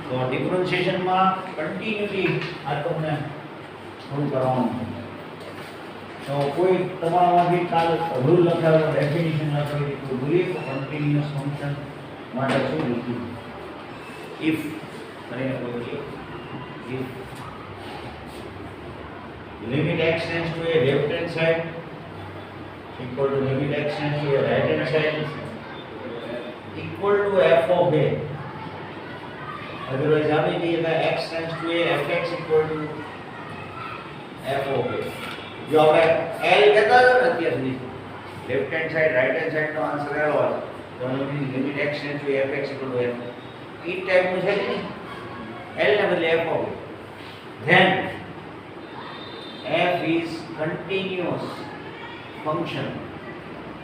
તો ડિફરન્શિએશનમાં કન્ટિન્યુટી આ તમને થોડું કરવાનું છે. તો કોઈ તમારામાંથી કાલ રૂલ લખાવ્યો, ડેફિનેશન લખાવી તો જોઈએ તો કન્ટિન્યુઅસ ફંક્શન માટે શું લખ્યું? ઇફ કરીને કોઈ if limit x tends to a left hand side equal to limit x tends to a right hand side equal to f of a. Otherwise આપણે કહીએ કે x tends to a fx equal to f of a. જો આપણે l કહેતા હતા ને અત્યાર સુધી left hand side right hand side નો આન્સર એલો હોય તો limit x tends to a fx equal to f એ ટાઈપનું છે કે નહીં, l ને બદલે f of a. Then f is continuous function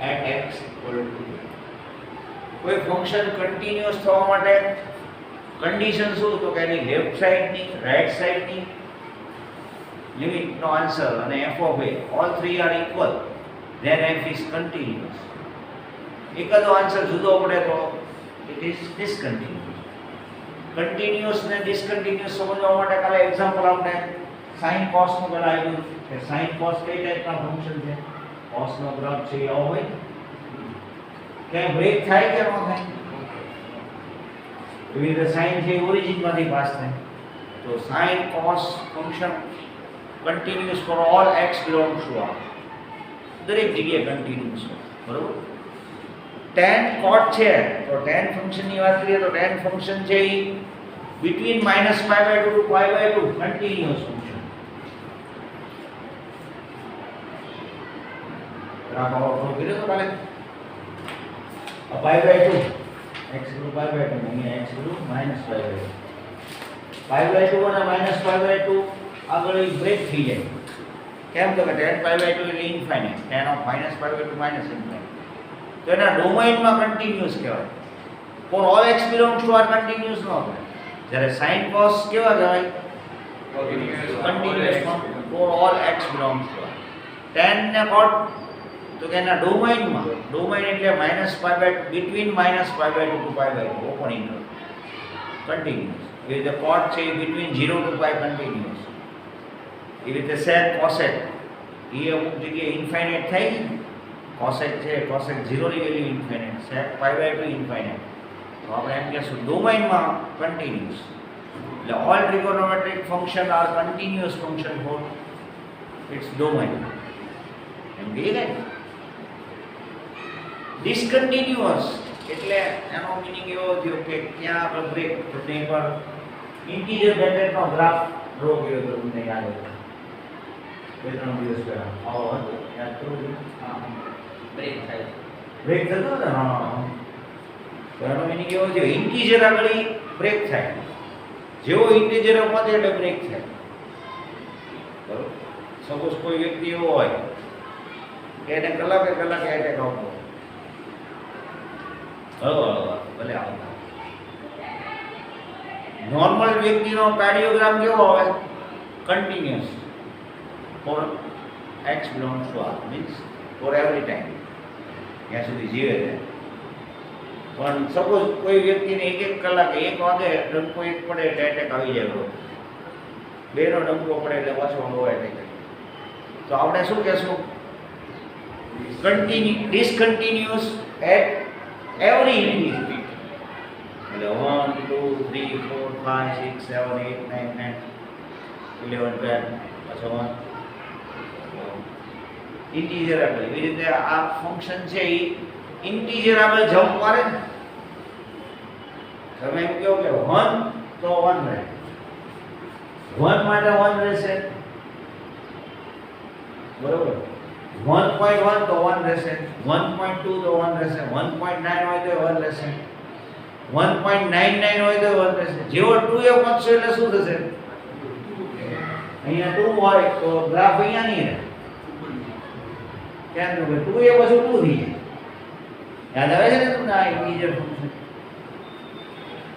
at x equal to કોઈ ફંક્શન કન્ટિન્યુઅસ થવા માટે કન્ડિશન શું? તો કે એની લેફ્ટ સાઈડની રાઈટ સાઈડની લિમિટનો આન્સર અને f of a all three are equal, then f is continuous. એકાદો આન્સર જુદો પડે તો it is discontinuous. કન્ટિન્યુઅસ ને ડિસકન્ટિન્યુઅસ સમજવા માટે કાલે એક્ઝામ્પલ આપણે sin cos નું પેલા આવ્યું કે sin cos કઈ ટાઈપના ફંક્શન છે? cos નો ગ્રાફ છે આવો હોય કે બ્રેક થાય કે ન થાય? એવી રીતે sin છે ઓરિજિન માંથી પાસ થાય. તો sin cos function continuous for all x belongs to R, દરેક જગ્યાએ કન્ટિન્યુઅસ છે, બરોબર? tan cot છે તો tan ફંક્શન ની વાત કરીએ તો tan ફંક્શન છે ઈ between -π/2 to π/2 કન્ટિન્યુઅસ ફંક્શન. રાખો આપણો કીધું તો કાલે π/2 x = π/2 અહીંયા x = -π/2 π/2 અને -π/2 આગળ બ્રેક થઈ જાય. કેમ તો કે tan π/2 એટલે infinite, tan of -π/2 to -infinite. તો એના ડોમેઇનમાં કન્ટિન્યુઅસ કહેવાય. For all x belongs to R continuous ન કહેવાય. જ્યારે sin cos કેવા કહેવાય? Continuous for all x belongs to R. tan ને cot તો કે એના ડોમેઇનમાં, ડોમેઇન એટલે -π/2 between -π/2 to π/2 open interval continuous. એ રીતે cot છે between 0 to π કન્ટિન્યુઅસ. એ રીતે sec cosec એ અમુક જગ્યાએ ઇન્ફાઇનાઇટ થાય છે. cosec છે, cosec 0 ની વેલ્યુ ઇન્ફાઇનાઇટ, sec π/2 ઇન્ફાઇનાઇટ. તો આપણે એમ કહેશું ડોમેઇનમાં કન્ટિન્યુઅસ. એટલે all trigonometric function are continuous function for its domain. એમ કહીએ ને ડિસકન્ટિન્યુઅસ એટલે એનો મીનિંગ એવો થયો કે ક્યાં આપણે બ્રેક. તમને એકવાર ઇન્ટિજર બ્રેકેટનો ગ્રાફ ડ્રો કર્યો તો તમને યાદ હોય 2-3 દિવસ પહેલા આવો હતો, યાદ કરો છો? હા, બ્રેક થાય, બ્રેક થતો ને. હા, તો એનો મીનિંગ એવો થયો ઇન્ટિજર આગળ બ્રેક થાય, જેવો ઇન્ટિજર પહોંચે એટલે બ્રેક થાય, બરોબર? સપોઝ કોઈ વ્યક્તિ એવો હોય કે એને કલાકે એટેક આવતો હોય, ભલે આવતા. નોર્મલ વ્યક્તિનો કાર્ડિયોગ્રામ કેવો હોય? Continuous for x belongs to R, means for every time, જ્યાં સુધી જીવે છે. પણ સપોઝ કોઈ વ્યક્તિને 1 કલાકે 1 વાગે ડંકો એક પડે એટલે એટેક આવી જાય, બેનો ડંકો પડે એટલે પાછો એટેક. તો આપણે શું કહેશું? Discontinuous at every infinity. એટલે 1 2 3 4 5 6 7 8 9 10 11 12 પાછો 1 ઇન્ટિજર આગળ. એવી રીતે આ ફંક્શન છે એ ઇન્ટિજર આગળ જમ્પ મારે ને. તમે એમ કહો કે 1 તો 1 રહે, 1 માટે 1 રહેશે, બરોબર? 1.1 તો 1 રહેશે, 1.2 તો 1 રહેશે, 1.9 હોય તો 1 રહેશે, 1.99 હોય તો 1 રહેશે. જેવો 2 એ પહોંચશે એટલે શું થશે? અહીંયા 2 હોય તો ગ્રાફ અહીંયા નહીં રહે. કેમ? 2 એ પછી 2 થઈ જાય. યાદ આવે છે ને તમને આ ઇન્ટિજર ફંક્શન?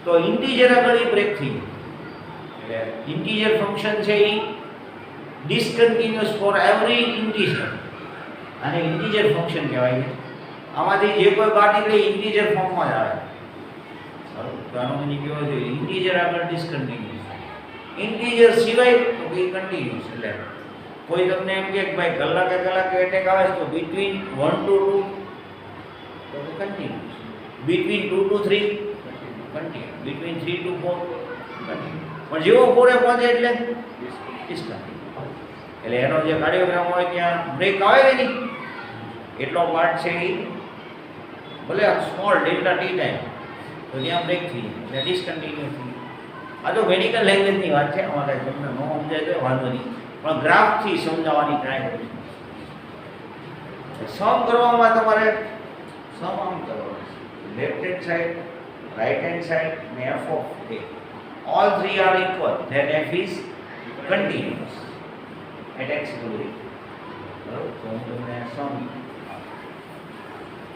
તો ઇન્ટિજર આગળ બ્રેક થઈ જાય. એટલે ઇન્ટિજર ફંક્શન છે એ ડિસકન્ટિન્યુઅસ ફોર એવરી ઇન્ટિજર. આને ઇન્ટિજર ફંક્શન કહેવાય છે. આમાંથી જે કોઈ બહાર નીકળે ઇન્ટિજર ફોર્મમાં જ આવે. તો આનો મીનિંગ કેવો છે? ઇન્ટીજર આગળ ડિસકન્ટિન્યુઅસ, ઇન્ટીજર સિવાય તો એ કન્ટિન્યુઅસ. એટલે કોઈ તમને એમ કે ભાઈ કલાકે એટેક આવે છે તો બિટવીન 1 to 2 તો continuous, between 2 to 3 continuous, between 3 to 4 continuous. પણ જેવો 4 એ પહોંચે એટલે ડિસકન્ટિન્યુઅસ. એટલે એનો જે કાર્ડિયોગ્રામ હોય ત્યાં બ્રેક આવે કે નહીં, એટલો પાર્ટ છે એ ભલે સ્મોલ ડેલ્ટા ટી ટાઈમ તો ત્યાં બ્રેક થઈ જાય એટલે ડિસકન્ટિન્યુઅસ થઈ જાય. આ તો મેડિકલ લેંગ્વેજની વાત છે, અમારે તમને ન સમજાય તો વાંધો નહીં, પણ ગ્રાફથી સમજાવવાની ટ્રાય કરું છું. સમ કરવામાં તમારે સમ આમ કરવાનું, left hand side, right hand side અને f of a all three are equal, then f is continuous at x equal to 8. બરાબર? તો હું તમને સમ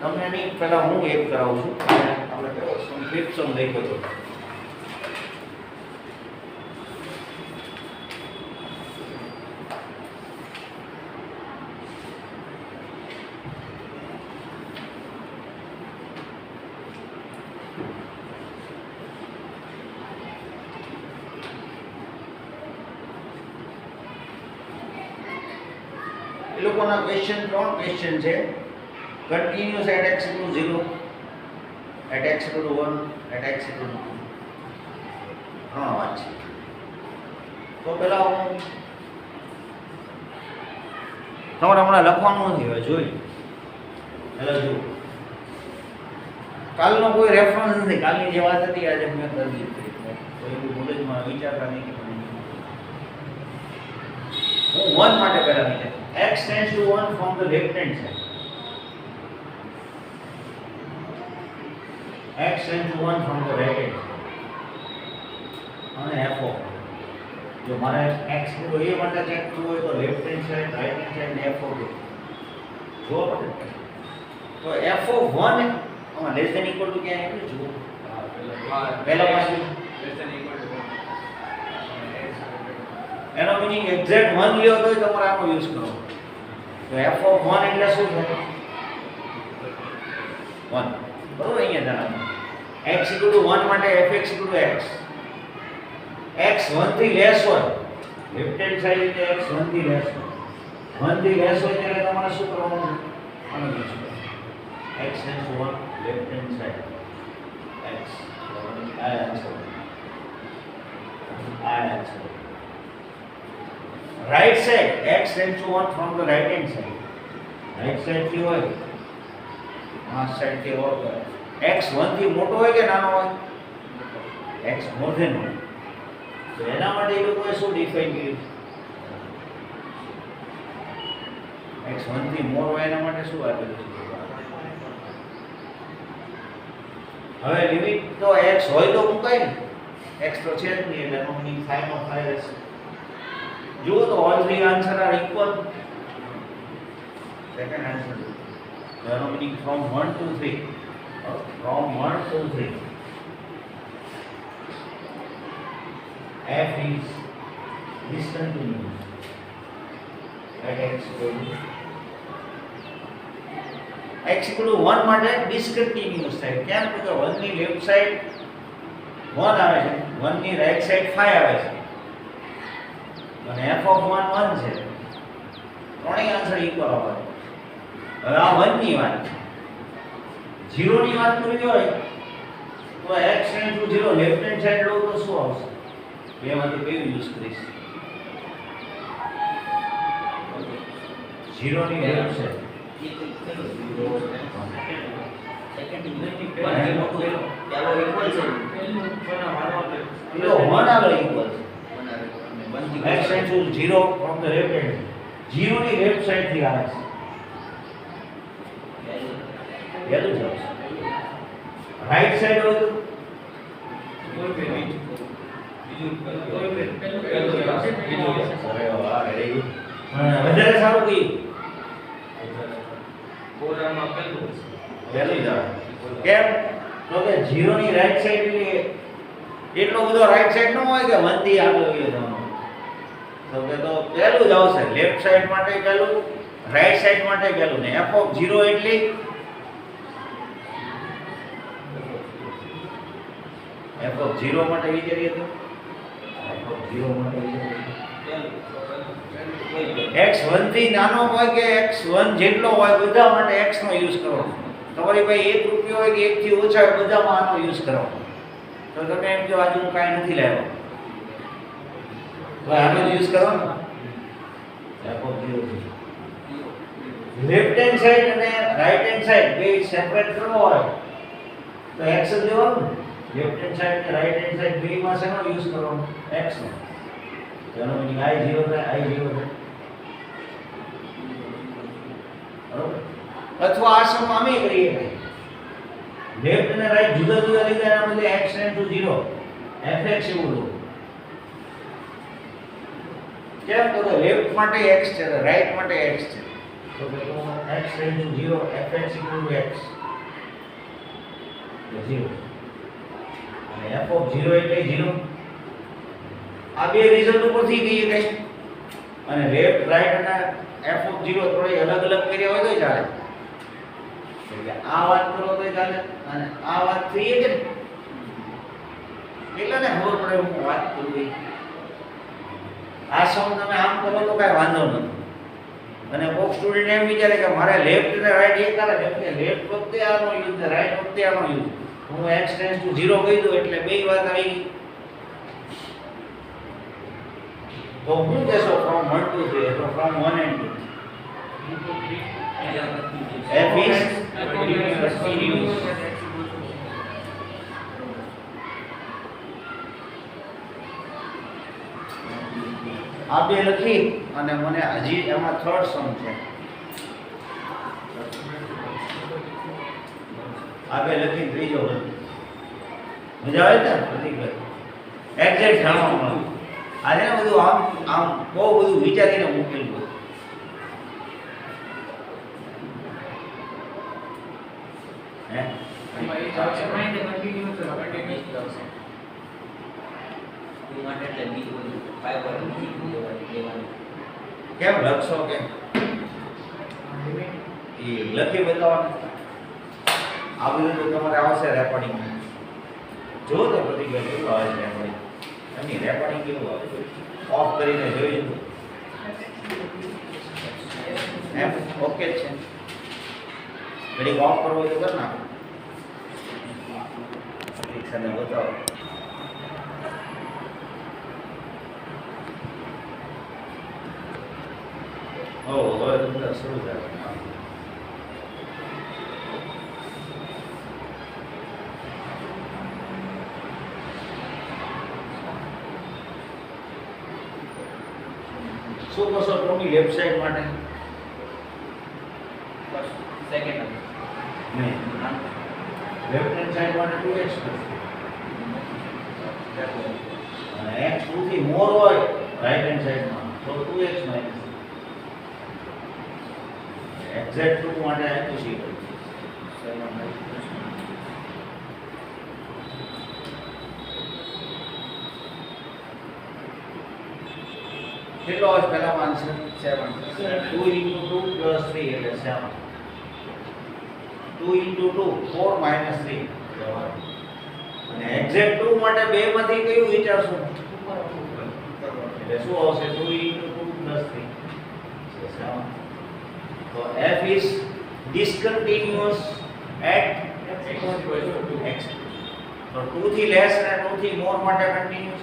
તમને નહીં, પહેલાં હું એક કરાવું છું. આપણે કેવો સમ ફિફ્થ સમ લખ્યો હતો. એ લોકોના ક્વેશ્ચન 3 ક્વેશ્ચન છે. Continuous at x equal to 0, at x equal to 1, at x equal to 2. હા વાત છે. તો પહેલા હું તમારે હમણાં લખવાનું નથી, હવે જોઈ પહેલાં જુઓ. કાલનો કોઈ રેફરન્સ નથી, કાલની જે વાત હતી આજે મેં કરી દીધી. કોઈ મગજમાં વિચારતા નહીં. હું 1 માટે પહેલા વિચાર, x tends to 1 from the left hand side. x tends to 1 from the right hand side. અને f of જો મારે x નો એ માટે ચેક કરવું હોય તો left hand side, right hand side ને f of જો તો f of 1 આમાં લેસ ધેન ઇક્વલ ટુ ક્યાં આપ્યું જુઓ. પહેલા પાછું લેસ ધેન ઇક્વલ ટુ એનો મીનિંગ એક્ઝેક્ટ 1 લ્યો તો તમારે આનો યુઝ કરો. તો f of 1 એટલે શું થાય? 1. બરોબર? અહીંયા જાણો x equal to 1 માટે fx equal to x. x 1 થી લેસ હોય, લેફ્ટ હેન્ડ સાઈડ એટલે x 1 થી લેસ હોય. 1 થી લેસ હોય ત્યારે તમારે શું કરવાનું? આનો યુઝ કરો. x tends to 1 left hand side x આ answer. Right side, x tends to 1 from the right hand side. Right side થી હોય, આ સાઈડ થી હોય. x 1 થી મોટો હોય કે નાનો હોય? x more than 1. તો એના માટે એ લોકોએ શું ડિફાઇન કર્યું? x 1 થી મોર હોય એના માટે શું આપેલું છે? હવે લિમિટ તો x હોય તો મુકાય ને, x તો છે જ નહીં એટલે એનો મીનિંગ 5 માં 5 રહેશે. જુઓ તો all three answer are equal. Second answer. So એનો meaning from 1 to 3. From 1 to 3. f is discontinuous at x equal to x equal to 1 માટે ડિસકન્ટિન્યુઅસ થાય. કેમ? તો 1 ની લેફ્ટ સાઈડ 1 આવે છે, 1 ની રાઈટ સાઈડ 5 આવે છે અને f of 1 1 છે. ત્રણેય આન્સર ઇક્વલ આવે. હવે આ 1 ની વાત, 0 ની વાત કરવી હોય તો x tends to 0 left hand side લો તો શું આવશે? બેમાંથી કયું યુઝ કરીશ? 0 ની લેફ્ટ સાઈડ સેકન્ડ યુનિટી પહેલા મોટું ચાલો ઇક્વલ છે પેલો 1 આગળ ઇક્વલ છે. x tends to 0 from the left hand. 0 ની લેફ્ટ સાઈડ થી આવે છે. વેલ્યુ જ આવશે. રાઈટ સાઈડ હોય તો કોઈ બે બીજું કોઈ બે પેલું અરે વાહ વેરી ગુડ. વધારે સારું કઈ પ્રોગ્રામમાં પેલું વેલ્યુ જ આવે. કેમ? તો કે 0 ની રાઈટ સાઈડ એટલે એટલો બધો રાઈટ સાઈડ ન હોય કે 1 થી આગળ ગયો જવાનો. તો કે તો પહેલું જ આવશે. લેફ્ટ સાઈડ માટે પહેલું, રાઈટ સાઈડ માટે પહેલું ને f of 0 એટલે f of 0 માટે વિચારીએ તો f of 0 માટે વિચારીએ x 1 થી નાનો હોય કે x 1 જેટલો હોય બધા માટે x નો યુઝ કરો. તમારી પાસે 1 રૂપિયો હોય કે 1 થી ઓછા હોય બધામાં આનો યુઝ કરો. તો તમે એમ કહો આજે હું કાંઈ નથી લાવ્યો તો આનો યુઝ કરો ને f of 0. Left hand side અને રાઈટ હેન્ડ સાઈડ બે સેપરેટ કરવો હોય તો x જ લેવાનું. લેફ્ટ હેન્ડ સાઈડ અને રાઈટ હેન્ડ સાઈડ બે માં શેનો યુઝ કરવાનો x નો. તેનો મીનિંગ I0 થાય I0 થાય બરોબર. અથવા આ સમ અમે કરીએ ભાઈ લેફ્ટ અને રાઈટ જુદા જુદા લીધા એના બદલે x → 0 fx એવું લો. કેમ તો લેફ્ટ માટે x છે રાઈટ માટે x છે તો પેલો x → 0 fx = x 0 અને f of 0 એટલે 0. આ બે રિઝલ્ટ ઉપરથી કહીએ કઈ અને લેફ્ટ રાઈટ અને f of 0 થોડી અલગ અલગ કર્યા હોય તો ચાલે. એટલે આ વાત કરો તો ચાલે અને આ વાત થઈ કે એટલે ને ખબર પડે હું વાત કરું ગઈ. આ સમ તમે આમ કરો તો કાંઈ વાંધો નથી. અને કોક સ્ટુડન્ટ એમ વિચારે કે મારે લેફ્ટ અને રાઈટ એક કરે છે કે લેફ્ટ વખતે આનો યુઝ ને રાઈટ વખતે આનો યુઝ. હું x → 0 કહી દઉં એટલે બે વાત આવી ગઈ. તો હું કહેશો from 1 to 3 તો from 1 and 2 f is continuous. આ બે લખી અને મને હજી એમાં થર્ડ સમ છે આ બે લખી ત્રીજો મજા આવે ને પ્રતિકભાઈ એક્ઝેક્ટ જાણવા આજે ને બધું આમ આમ બહુ બધું વિચારીને મૂકેલું હે કેમ લખશો કે એ લખી બતાવવાનું આ બધું તો તમારે આવશે રેકોર્ડિંગ. જો તો પ્રતિક્રિયા કેવું આવે છે રેકોર્ડિંગ એની રેકોર્ડિંગ કેવું આવે ઓફ કરીને જોઈ એમ ઓકે છે. ઘડી ઓફ કરવો હોય તો કર નાખો પરીક્ષાને બતાવો. હવે તમને શરૂ થાય શું કરશો ટોમી લેફ્ટ સાઈડ માટે સેકન્ડ નહીં લેફ્ટ હેન્ડ સાઈડ માટે 2x અને x 2 થી મોર હોય રાઈટ હેન્ડ સાઈડમાં તો 2x માઈનસ એક્ઝેક્ટ 2 માટે આપ્યું છે કેટલો આવે પહેલા આન્સર 7 2 * 2 + 3 એટલે 7 2 * 2 4 - 3 અને એક્ઝેક્ટ 2 માટે બે માંથી કયું વિચારશો એટલે શું આવશે 2 * 2 + 3 7. So f is discontinuous at x. So 2 થી લેસ અને 2 થી મોર માટે કન્ટિન્યુઅસ.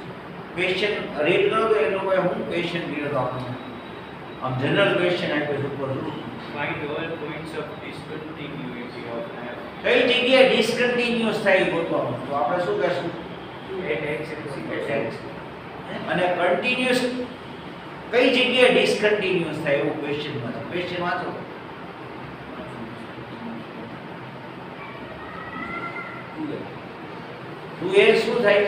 ક્વેશ્ચન રીડ કરો તો એ લોકોએ હું ક્વેશ્ચન કર્યો તો આપણને આમ જનરલ ક્વેશ્ચન આપ્યો છે ઉપર find all points of discontinuity of f કઈ જગ્યાએ ડિસકન્ટિન્યુઅસ થાય ગોતવાનું. તો આપણે શું કહેશું at x અને કન્ટિન્યુઅસ કઈ જગ્યાએ ડિસકન્ટિન્યુઅસ થાય એવું ક્વેશ્ચન માં ક્વેશ્ચન વાંચો. તું એ શું થાય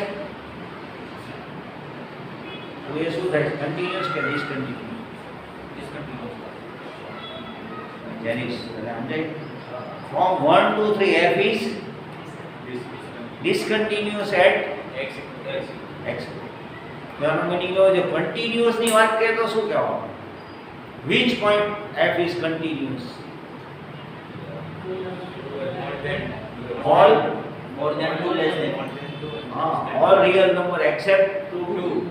તું એ શું થાય કન્ટિન્યુઅસ કે ડિસકન્ટિન્યુઅસ જેનિસ એટલે સમજાય from 1 to 3 f is discontinuous at x. તેનો મીનિંગ એવો છે કન્ટિન્યુઅસ ની વાત કરીએ તો શું કહેવાનું which point f is continuous all more than 2 less than 1 હા all real number except 2. 2.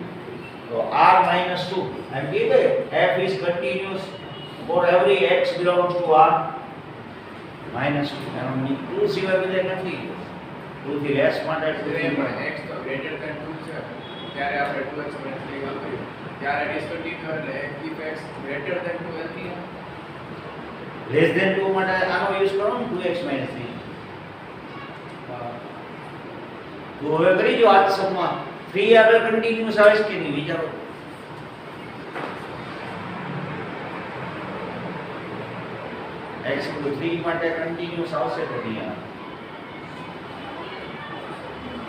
So r minus 2. And give it f is continuous for every x belongs to r minus 2. And 2 સિવાય બધે નથી. 2 થી less માટે 2 થી એમાં x તો greater than 2 છે ત્યારે આપણે 2x minus 3 વાપર્યું ત્યારે ડિસકન્ટિન્યુ એટલે if x greater than 2 હતી લેસ ધેન 2 માટે આનો યુઝ કરો ને 2x 3. તો હવે કરી જો આ સમમાં 3 આગળ કન્ટિન્યુઅસ આવે છે કે નહીં વિચારો. x 3 માટે કન્ટિન્યુઅસ આવશે કે નહીં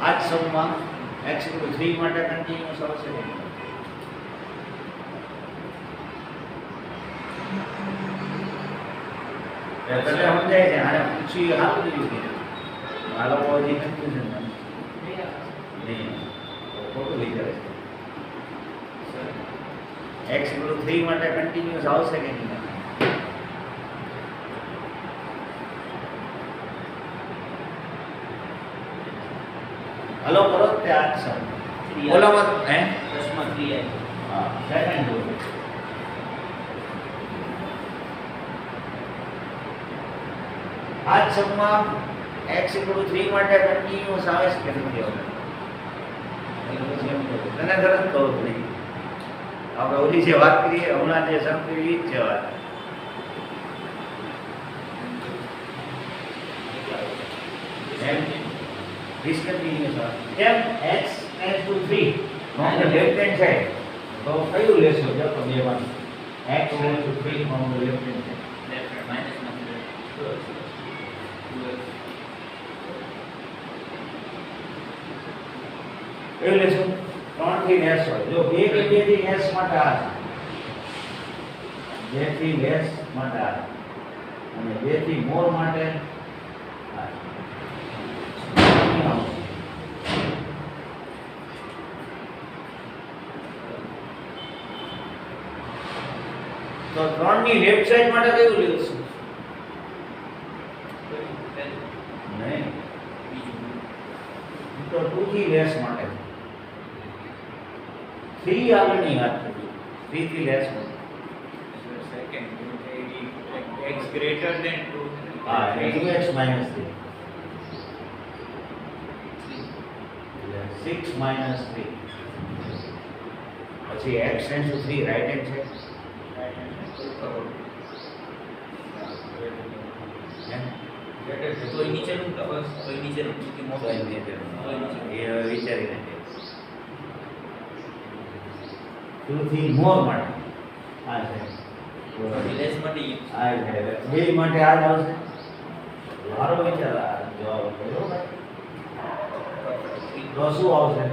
આ જ સમમાં x 3 માટે કન્ટિન્યુઅસ આવશે કે નહીં. એટલે સમજાય છે આને પૂછી હાલ કર્યું કે આ લોકો હજી કન્ફ્યુઝન નહીં ખોટું વિચારે છે. x 3 માટે કન્ટિન્યુઅસ આવશે કે નહીં. હલો કરો તે આ જ સમ ઓલામાં હે દસમાં 3 આવી. હા સેકન્ડ બોલ આ જ સમમાં x 3 માટે કન્ટિન્યુઅસ આવે છે કે નથી આવતું. તને તરત કહું નહીં આપણે ઓલી જે વાત કરીએ હમણાં જે સમજી એ જ છે વાત. એમ ડિસકન્ટિન્યુઅસ આવે કેમ x ટેન્ડ્સ ટુ 3 નોન ધ લેફ્ટ હેન્ડ સાઈડ તો કયું લેશો જો તો બે માં x ટેન્ડ્સ ટુ 3 નોન the left hand side left માઇનસમાં 2x. એ લેશો 3 થી લેસ હોય જો 2 કે 2 થી લેસ માટે આ 2 થી લેસ માટે આ અને 2 થી મોર માટે આ. તો 3 ની લેફ્ટ સાઈડ માટે કયું લેશું નહીં તો 2 થી લેસ માટે 3 આગળની વાત કરી 3 થી લેસ માટે second x greater than 2 હા 2x minus 3 6 minus 3 પછી x tends to 3 right hand side તો એ નીચેનું બસ તો એ નીચેનું કે મોટો એ વિચારીને 2 થી મોર માટે આ છે લેસ માટે આ છે બે માટે આ જ આવશે મારો વિચાર આ જવાબ બરોબર તો શું આવશે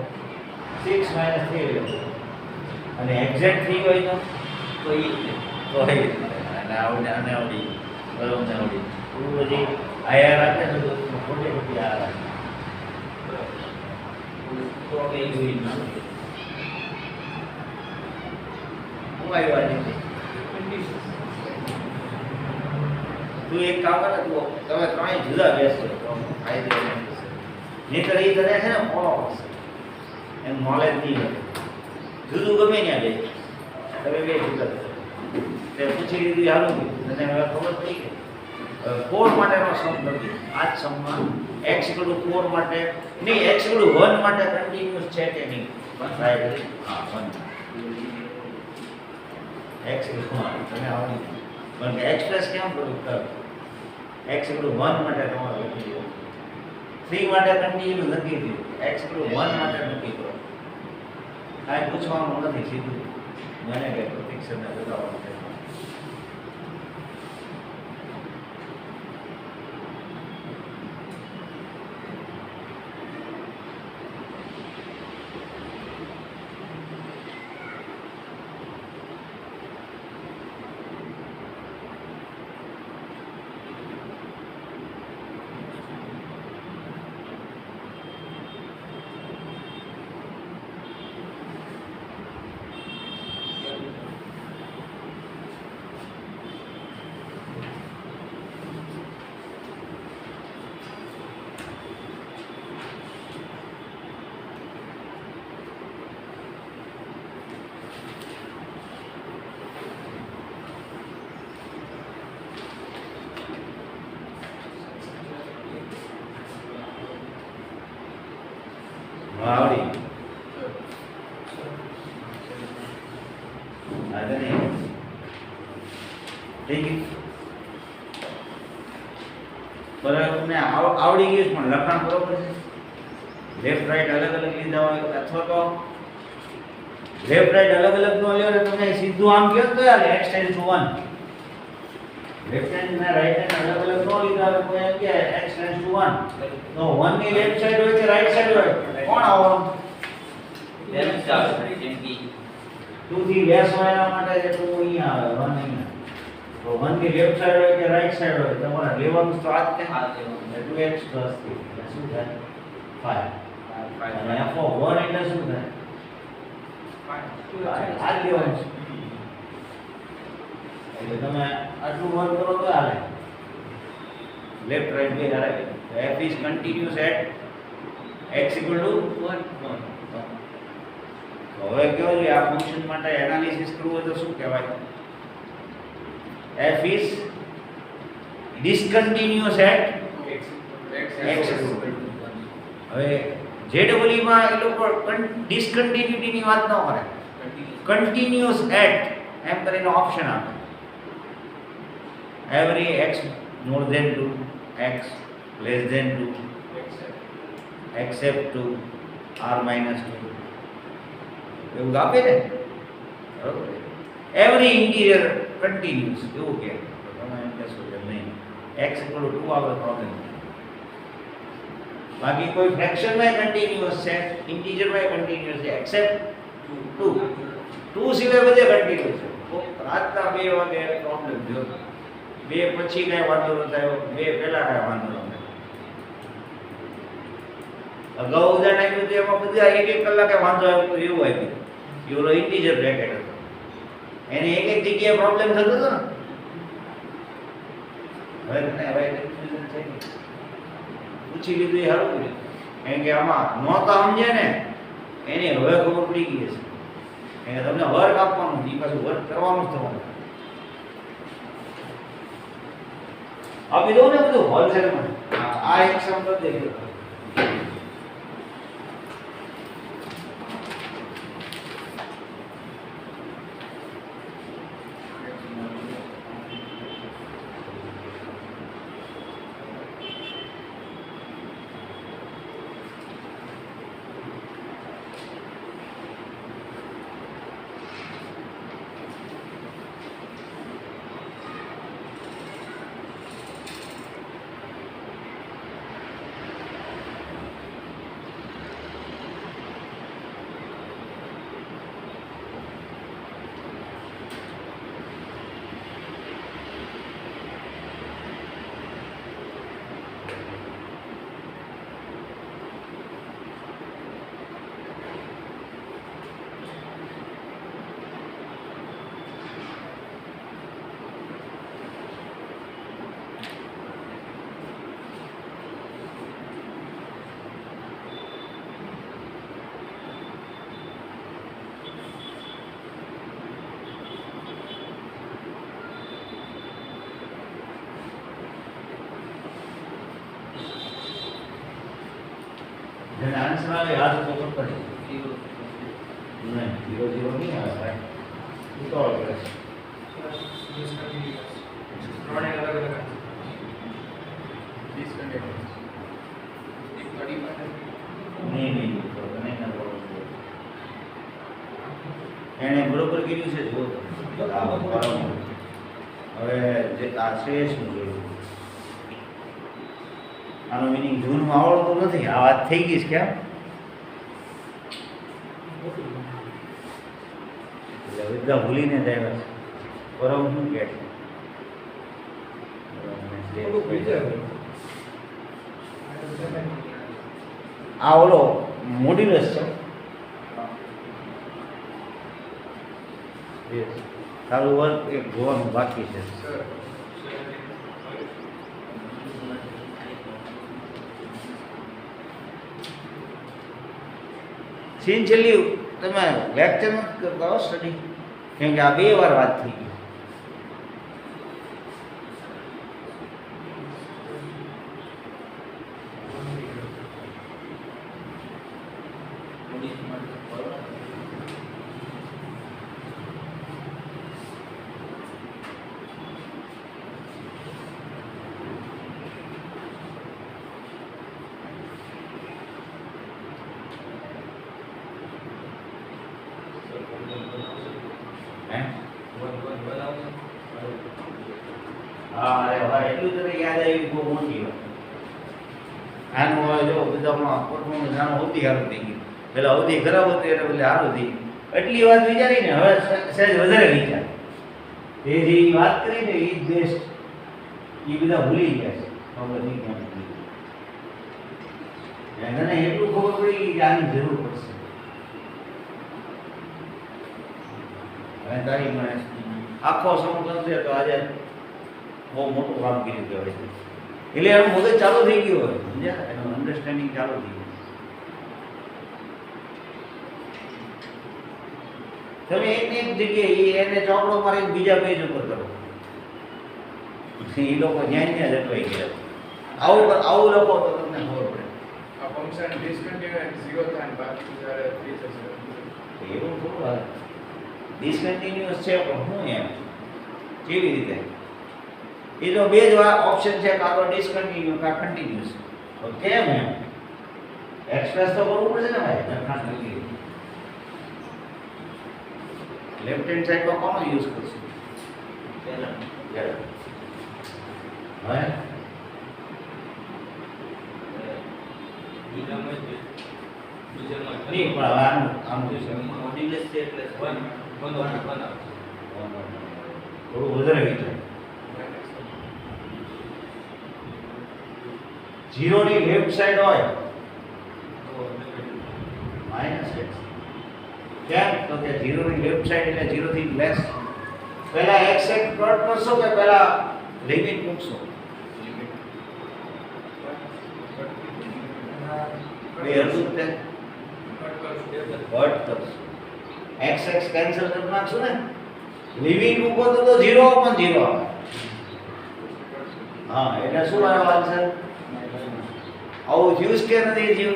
6 minus 3 અને એક્ઝેક્ટ 3 હોય તો એ તો અને આવડી બરોબર ને આવડી તું હજી આયા રાખે તો ખોટી ખોટી આ રાખે તો આપણે એ જોઈ ના હું આવ્યા નથી તું એક કામ કરે તું તમે ત્રણેય જુદા બેસો તો ફાયદો નહીતર એ તને છે ને ફોલો કરશે એમ નોલેજ નહીં મળે જુદું ગમે ત્યાં બે તમે બે જુદા તે પૂછી લીધું હાલું તને હવે ખબર પડી કે 4 માટેનો સમ નથી આ જ સમમાં x 4 માટે નહીં x 1 માટે કન્ટિન્યુઅસ છે કે નહીં ટ્રાય કરી હા 1 x 1 તમે આવડી પણ એક્સપ્રેસ કેમ કરું કર x 1 માટે તમારે લખી દો 3 માટે કન્ટિન્યુઅસ નથી થયું x 1 માટે નથી કરો કાંઈ પૂછવાનું નથી સીધું મને કે પ્રતિક્ષરને બતાવવાનું છે આવડી આજે નહીં થઈ ગયું બરાબર તમને આવડી ગયું છે, પણ લખાણ બરોબર છે. લેફ્ટ રાઈટ અલગ અલગ લીધા હોય અથવા તો લેફ્ટ રાઈટ અલગ અલગ નો લ્યો ને તમે સીધું આમ કહો તો યાર x tend to 1. Left hand અને રાઈટ હેન્ડ અલગ અલગ નો લીધા હોય કોઈ એમ કે x ટેન્ડ ટુ 1 તો 1 ની લેફ્ટ સાઈડ હોય કે રાઈટ સાઈડ હોય કોણ આવવાનું? લેફ્ટ સાઈડ જેમ કે 2 થી લેસ હોય એના માટે જે 2 અહીંયા આવે 1 અહીંયા. તો 1 ની લેફ્ટ સાઈડ હોય કે રાઈટ સાઈડ હોય તમારે લેવાનું તો આ જ છે. આ લેવાનું 2x 3 એટલે શું થાય 5 અને f1 એટલે શું થાય આ જ લેવાનું છે. એટલે તમે આટલું વર્ક કરો તો હાલે લેફ્ટ રાઈટ બે હાલે. f is continuous at x equal to 1. હવે કેવું છે આ ફંક્શન માટે એનાલિસિસ કરવું હોય તો શું કહેવાય? f is discontinuous at x equal to 1. હવે JEE માં એ લોકો ડિસકન્ટિન્યુટી ની વાત ન કરે, કન્ટિન્યુઅસ એટ એમ કરીને ઓપ્શન આપે. Every x more than 2, x less than 2, except 2, r minus 2 એવું આપે ને બરોબર. એવરી ઇન્ટિજર કન્ટિન્યુઅસ એવું કે તમે એમ કહેશો કે નહીં x equal to 2 આવે પ્રોબ્લેમ. બાકી કોઈ ફ્રેક્શન માં કન્ટિન્યુઅસ છે, ઇન્ટિજર માં કન્ટિન્યુઅસ છે એક્સેપ્ટ 2. 2 સિવાય બધે કન્ટિન્યુઅસ છે. રાતના 2 વાગે પ્રોબ્લેમ થયો, 2 પછી કઈ વાંધો ન થયો, 2 પહેલા કઈ વાંધો ન થયો. અગાઉ ઉદાહરણ આપ્યું તો એમાં બધા 1-1 કલાકે વાંધો આવ્યો તો એવું આપ્યું. એવો ઇન્ટિજર બ્રેકેટ હતો, એને એક જગ્યાએ પ્રોબ્લેમ થતો હતો ને. હવે કન્ફ્યુઝન થઈ ગયું, પૂછી લીધું એ સારું કર્યું. કારણ કે આમાં નહોતા સમજે ને એને હવે ખબર પડી ગઈ છે. કારણ કે તમને વર્ક આપવાનું એ પાછું વર્ક કરવાનું જ થવાનું. આપી દઉં ને બધું હોલસેલમાં. આ એક સંપર્ક દેખ્યો. જેને આન્સર આવે યાદ તો કરતા નહીં. નહીં 0 નહીં આવે ભાઈ, ઉતાવળ કરે છે. ત્રણે અલગ અલગ ડિસકન્ટિન્યુઅસ એક કડી માટે નહીં તો નહીં ના બોલો. એણે બરોબર કીધું છે જો આ બરાબર. હવે જે આ છે શું જોયું, આનો મિનિંગ જૂનમાં આવડતું નથી. આ વાત થઈ ગઈ છે કેમ? એટલે બધા ભૂલીને જ આવ્યા છે. બરાબર શું કે આ ઓલો મોડ્યુલસ છે, સારું વર્ક એક જોવાનું બાકી છે. સર સિન્સિયરલી તમે લેક્ચર નથી કરતા સ્ટડી, કેમ કે આ 2 વાર વાત થઈ ગઈ. હે હા અરે ભાઈ એટલું તને યાદ આવી બહુ મોટી વાત આનું હવે જો બધામાં પરફોર્મન્સ આનું સૌથી સારું થઈ ગયું પેલા સૌથી ખરાબ હતું એટલે પેલા સારું થઈ ગયું એટલી વાત વિચારીને હવે સહેજ વધારે વિચાર એ જે ઈ વાત કરી ને એ જ બેસ્ટ એ બધા ભૂલી ગયા છે ખબર નહીં કેમ ભૂલી ગયા તને એટલું ખબર પડી કે આની જરૂર પડશે હવે તારી મને આખો સમૂહ કરશે તો આજે બહુ મોટું કામ કર્યું કહેવાય છે એટલે એનું મગજ ચાલુ થઈ ગયું હોય સમજ્યા એનું અન્ડરસ્ટેન્ડિંગ ચાલુ થઈ ગયું તમે એક જગ્યાએ એને ચોપડો મારી બીજા પેજ ઉપર કરો એ લોકો જ્યાં ત્યાં જટવાઈ ગયા આવું લખો તો તમને ખબર પડે આ ફંક્શન ડિસકન્ટિન્યુઅસ 0 થાય અને બાકી જ્યારે 3 થશે એવું થોડું હાલે ડિસકન્ટિન્યુઅસ છે પણ શું એમ કેવી રીતે એ તો બે જ ઓપ્શન છે કાં તો ડિસકન્ટિન્યુ કાં કન્ટિન્યુઅસ તો કેમ એમ એક્સપ્રેસ તો કરવું પડશે ને ભાઈ લેફ્ટ હેન્ડ સાઈડમાં કોનો યુઝ કરશું પહેલા હવે નહીં પણ હવે આનું મોડ્યુલસ છે એટલે થોડું વધારે વિચાર 0 ની લેફ્ટ સાઈડ હોય માઈનસ x કેમ તો કે 0 ની લેફ્ટ સાઈડ એટલે 0 થી લેસ પહેલા x એક કટ કરશો કે પહેલા લિમિટ મૂકશો બે હતું તે કટ કરશો x કેન્સલ કરી નાખશો ને લિમિટ મૂકો તો 0 પણ 0 આવે હા એટલે શું આવ્યો આન્સર આવું જ્યુસ કે નથી જીવ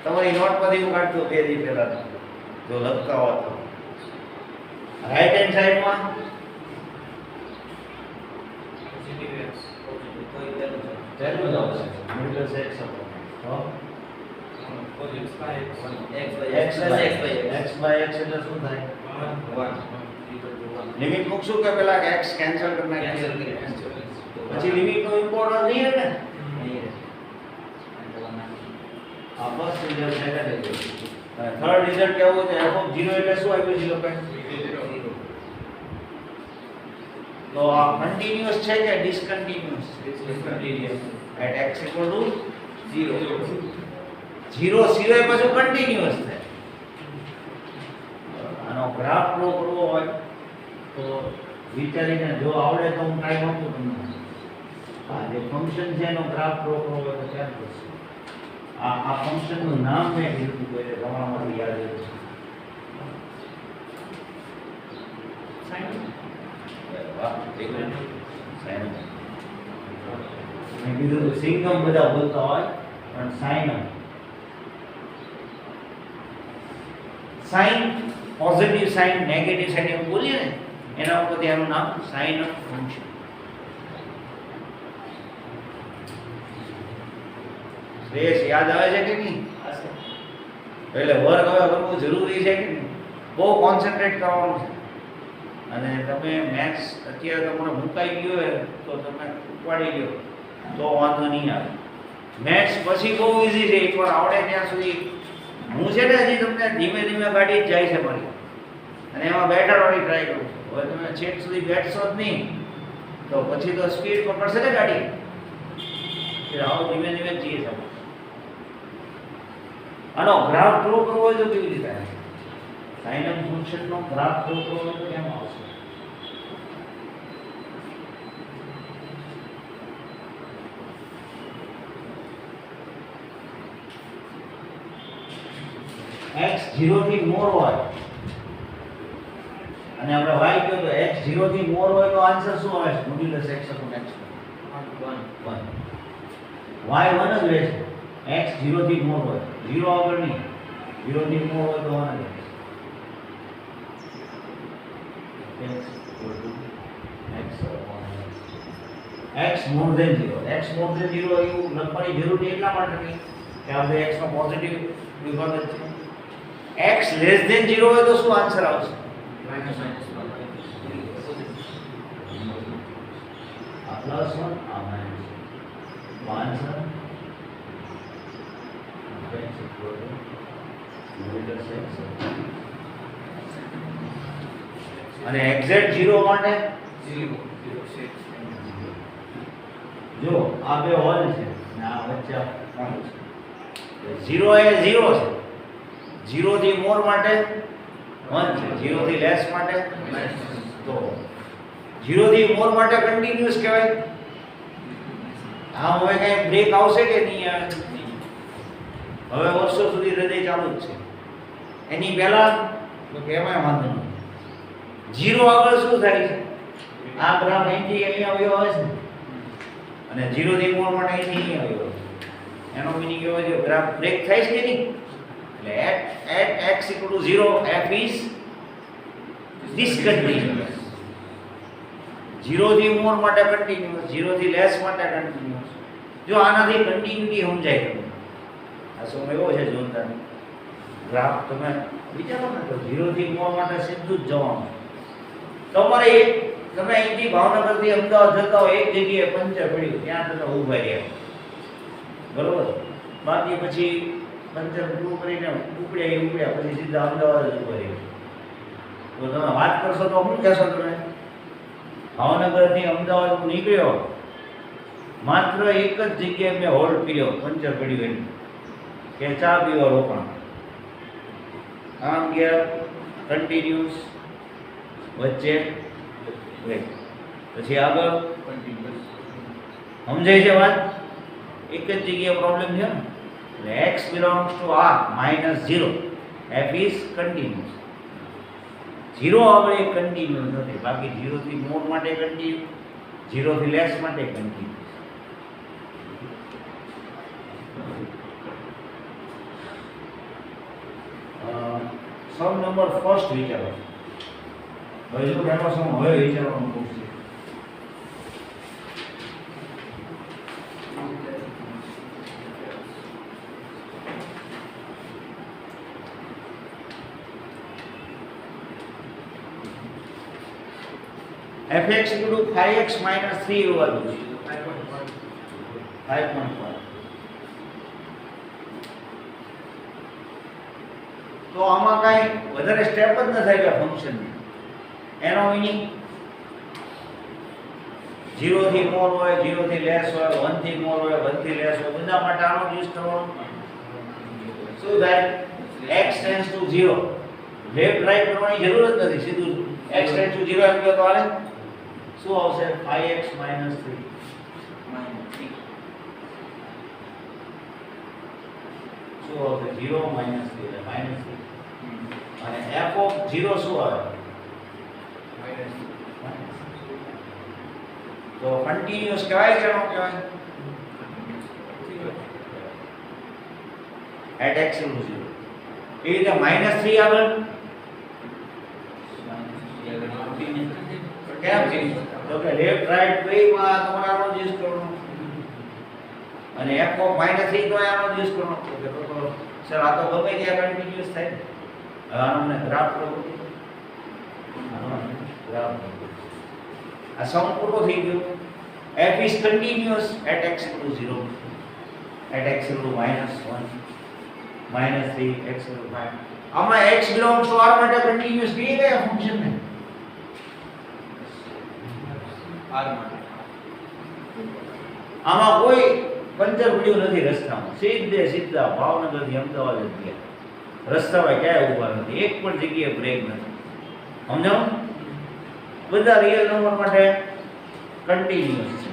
તમારી નોટ પરથી હું કાઢતો બે દી પહેલા જો લખતા હોત તો રાઈટ હેન્ડ સાઈડમાં પહેલું જ આવશે મિડલ સેક્સ તો x by x એટલે શું થાય લિમિટ મૂકશું કે પેલા x કેન્સલ કરી નાખીએ પછી લિમિટ નો ઇમ્પોર્ટન્સ નહીં રહે ને આ first result second result third result કેવું છે f of 0 એટલે શું આવ્યું છે લોકો તો આ કન્ટીન્યુઅસ છે કે ડિસકન્ટીન્યુઅસ એટ x equal to 0 સિવાય પાછું કન્ટીન્યુઅસ થાય આનો ગ્રાફ પ્લો કરવો હોય તો વિચારીને જો આવડે તો હું ટ્રાય આપું તમને આ જે ફંક્શન છે એનો ગ્રાફ પ્લો કરવો હોય તો ક્યાં કરશે આ ફંક્શનનું નામ મેં કીધું કે તમારામાંથી યાદ છે સાઈન વાહ એકદમ સાઈન મેં કીધું તો સિંગમ બધા બોલતા હોય પણ sign sign positive sign negative sign એવું બોલીએ ને એના ઉપરથી એનું નામ સાઈન ઓફ ફંક્શન શ્રેયસ યાદ આવે છે કે નહીં એટલે વર્ક હવે કરવું જરૂરી છે કે નહીં બહુ કોન્સન્ટ્રેટ કરવાનું છે અને તમે મેથ્સ અત્યારે તમને મુકાઈ ગયો હોય તો તમે ઉપાડી લ્યો તો વાંધો નહીં આવે મેથ્સ પછી બહુ ઈઝી છે એકવાર આવડે ત્યાં સુધી હું છે ને હજી તમને ધીમે ધીમે ગાડી જ જાય છે મારી અને એમાં બેઠાડવાની ટ્રાય કરું છું હવે તમે છેક સુધી બેઠશો જ નહીં તો પછી તો સ્પીડ પકડશે ને ગાડી એટલે આવો ધીમે ધીમે જઈએ છે આનો ગ્રાફ ડ્રો કરવો હોય તો કેવી રીતે થાય સાઇન ઓફ ફંક્શનનો ગ્રાફ ડ્રો કરવો હોય તો કેમ આવશે x 0 થી મોર હોય અને આપણે y કહ્યું તો x 0 થી મોર હોય તો આન્સર શું આવે છે modulus x upon x 1 y 1 જ રહેશે x 0 થી મોર હોય 0 આગળ નહીં 0 થી મોર હોય તો 1 x equal to x upon x more than 0. x more than 0 એવું લખવાની જરૂર છે એટલા માટે નહીં કે આપણે x નો પોઝિટિવ વિભાગ જ છે. x less than 0 હોય તો શું આન્સર આવશે? માઇનસ આ પ્લસ 1 આ minus 1 answer x equal to modulus x અને એક્ઝેક્ટ 0 માટે 0 જો આ બે હોલ છે અને આ વચ્ચે આ કોણ છે 0 એ 0 છે 0 થી મોર માટે 1 છે 0 થી લેસ માટે તો 0 થી મોર માટે કન્ટીન્યુઅસ કહેવાય. આ હવે કઈ બ્રેક આવશે કે નહીં આવે? હવે વર્ષો સુધી હૃદય ચાલુ જ છે. એની પહેલા તો કહેવાય વાંધો નહીં. 0 આગળ શું થાય છે? આ ગ્રાફ અહીંથી અહીં આવ્યો હોય છે અને 0 થી મોર માટે અહીંથી અહીં આવ્યો છે. એનો મીનિંગ એવો છે ગ્રાફ બ્રેક થાય છે કે નહીં? એટલે at x equal to 0 f is discontinuous. 0 થી મોર માટે કન્ટીન્યુઅસ 0 થી લેસ માટે કન્ટીન્યુઅસ. જો આનાથી કન્ટિન્યુટી સમજાય તમને આ શું એવો છે જોરદાર ગ્રાફ તમે વિચારો ને તો 0 થી મોર માટે સીધું જ જવાનું. તમારે એક તમે અહીંથી ભાવનગરથી અમદાવાદ જતા હોય એક જગ્યાએ પંચર પડ્યું ત્યાં તમે ઊભા રહ્યા બરોબર. બાકી પછી પંચર પૂરું કરીને ઉપડ્યા પછી સીધા અમદાવાદ જ ઊભા રહ્યા. તો તમે વાત કરશો તો શું કહેશો તમે? ભાવનગરથી અમદાવાદ હું નીકળ્યો માત્ર એક જ જગ્યાએ મેં હોલ્ડ કર્યો પંચર પડ્યું એમ કે ચા પીવા રોકાણ. આમ ગયા કન્ટિન્યુઅસ વચ્ચે બ્રેક પછી આગળ સમજાય છે વાત? એક જ જગ્યાએ પ્રોબ્લેમ છે ને એટલે x belongs to r minus 0 f is continuous. 0 આગળ એ કન્ટિન્યુઅસ નથી બાકી 0 થી મોર માટે કન્ટિન્યુઅસ 0 થી લેસ માટે કન્ટિન્યુઅસ. સમ નંબર ફર્સ્ટ વિચારો. બીજું પેલો સમ હવે વિચારવાનું પૂછશે. fx equal to 5x minus 3 હોવાનું છે 5.1. તો આમાં કાંઈ વધારે સ્ટેપ જ ન થાય કે ફંક્શન એનો મીનિંગ 0 થી મોર હોય 0 થી લેસ હોય 1 થી મોર હોય 1 થી લેસ હોય બધા માટે આનો યુઝ કરવાનો. શું થાય? x tends to 0 left right કરવાની જરૂર જ નથી સીધું x tends to 0 એમ કહો તો હાલે. શું આવશે? 5x minus 3 શું આવશે? 0 minus 3 એટલે minus 3 અને f of 0 શું આવે? તો કન્ટિન્યુઅસ કહેવાય કે ન કહેવાય? at x equal to 0 એ રીતે -3 આગળ કેમ છે? તો કે લેફ્ટ રાઈટ બેમાં તમારે આનો યુઝ કરવાનો અને f of -3 તો આનો યુઝ કરવાનો. તો સર આ તો ગમે ત્યાં કન્ટિન્યુઅસ થાય. હવે આનો મને ગ્રાફ કરો. ગ્રાફ આ સમ પૂરો થઈ ગયો. f is continuous at x equal to 0 at x equal to -1 -3 x equal to 5. આમાં x belongs to r માટે કન્ટિન્યુઅસ કઈ ગયા ફંક્શન ને r માટે આમાં કોઈ પંચર પડ્યું નથી રસ્તામાં. સીધા ભાવનગરથી અમદાવાદ જ ગયા. રસ્તામાં ક્યાંય ઊભા નથી એક પણ જગ્યાએ બ્રેક નથી. સમજો? બધા રિયલ નંબર માટે કન્ટિન્યુઅસ છે.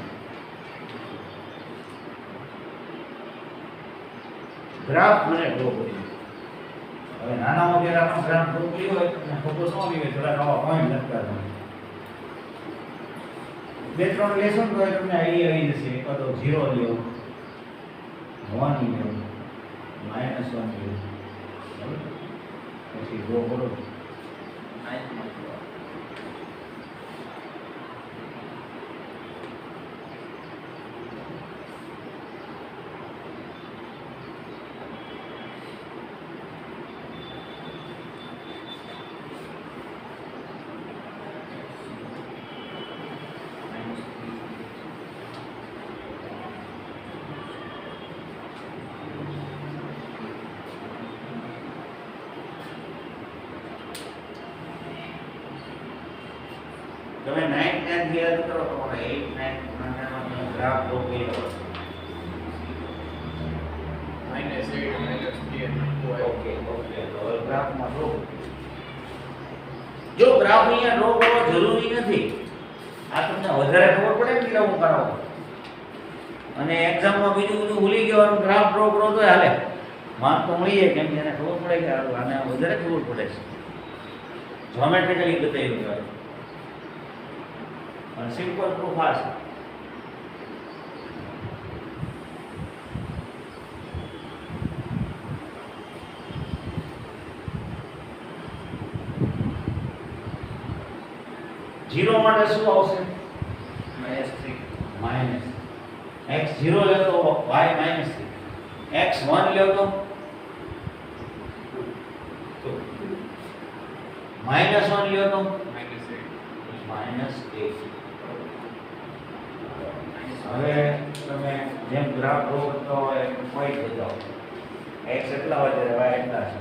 ગ્રાફ મને ડ્રો કરી. હવે નાનામાં પહેલા ગ્રાફ ડ્રો કર્યો હોય તો ફોટો સો આવી હોય થોડા નવા પોઈન્ટ લખતા હતા. 2-3 લેસન તો તમને આઈડિયા આવી જશે. એક તો 0 લ્યો 1 લ્યો -1 લ્યો ડ્રો કરો. નાઇન્થમાં તો તમે 9th 10th યાદ કરો તમારે 8 9 માં ગ્રાફ ડ્રો કર્યો. -8 -3 અને 2 ઓકે ઓકે તો હવે ગ્રાફમાં ડ્રો. જો ગ્રાફ અહીંયા ડ્રો કરવો જરૂરી નથી. આ તમને વધારે ખબર પડે ને એટલે હું કરાવું. અને એક્ઝામમાં બીજું બધું ભૂલી ગયો ગ્રાફ ડ્રો કરો તો હાલે. માર્ક તો મળી જાય કેમ કે એને ખબર પડે કે આને વધારે ખબર પડે છે. જ્યોમેટ્રિકલી બતાવ્યું કહેવાય. અને સિમ્પલ પ્રૂફ આ છે. જીરો માટે શું આવશે? -3 માઇનસ. x 0 લે તો y માઇનસ 3. x 1 લે તો માઇનસ 1 લે તો માઇનસ 8. હવે તમે જેમ ગ્રાફ ડ્રો કરતા હોય એમ પોઈન્ટ બતાવો. x એટલા હોય ત્યારે y એટલા છે.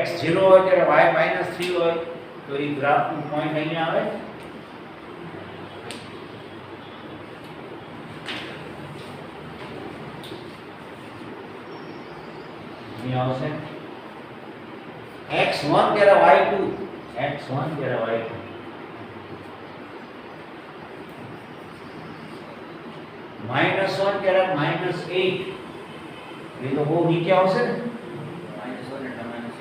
x 0 હોય ત્યારે y માઇનસ 3 હોય તો એ ગ્રાફનું પોઈન્ટ અહીંયા આવે. અહીંયા આવશે x1 ત્યારે y2 x1 ત્યારે y2 -1 ત્યારે -8 એ તો બહુ નીચે આવશે ને. -1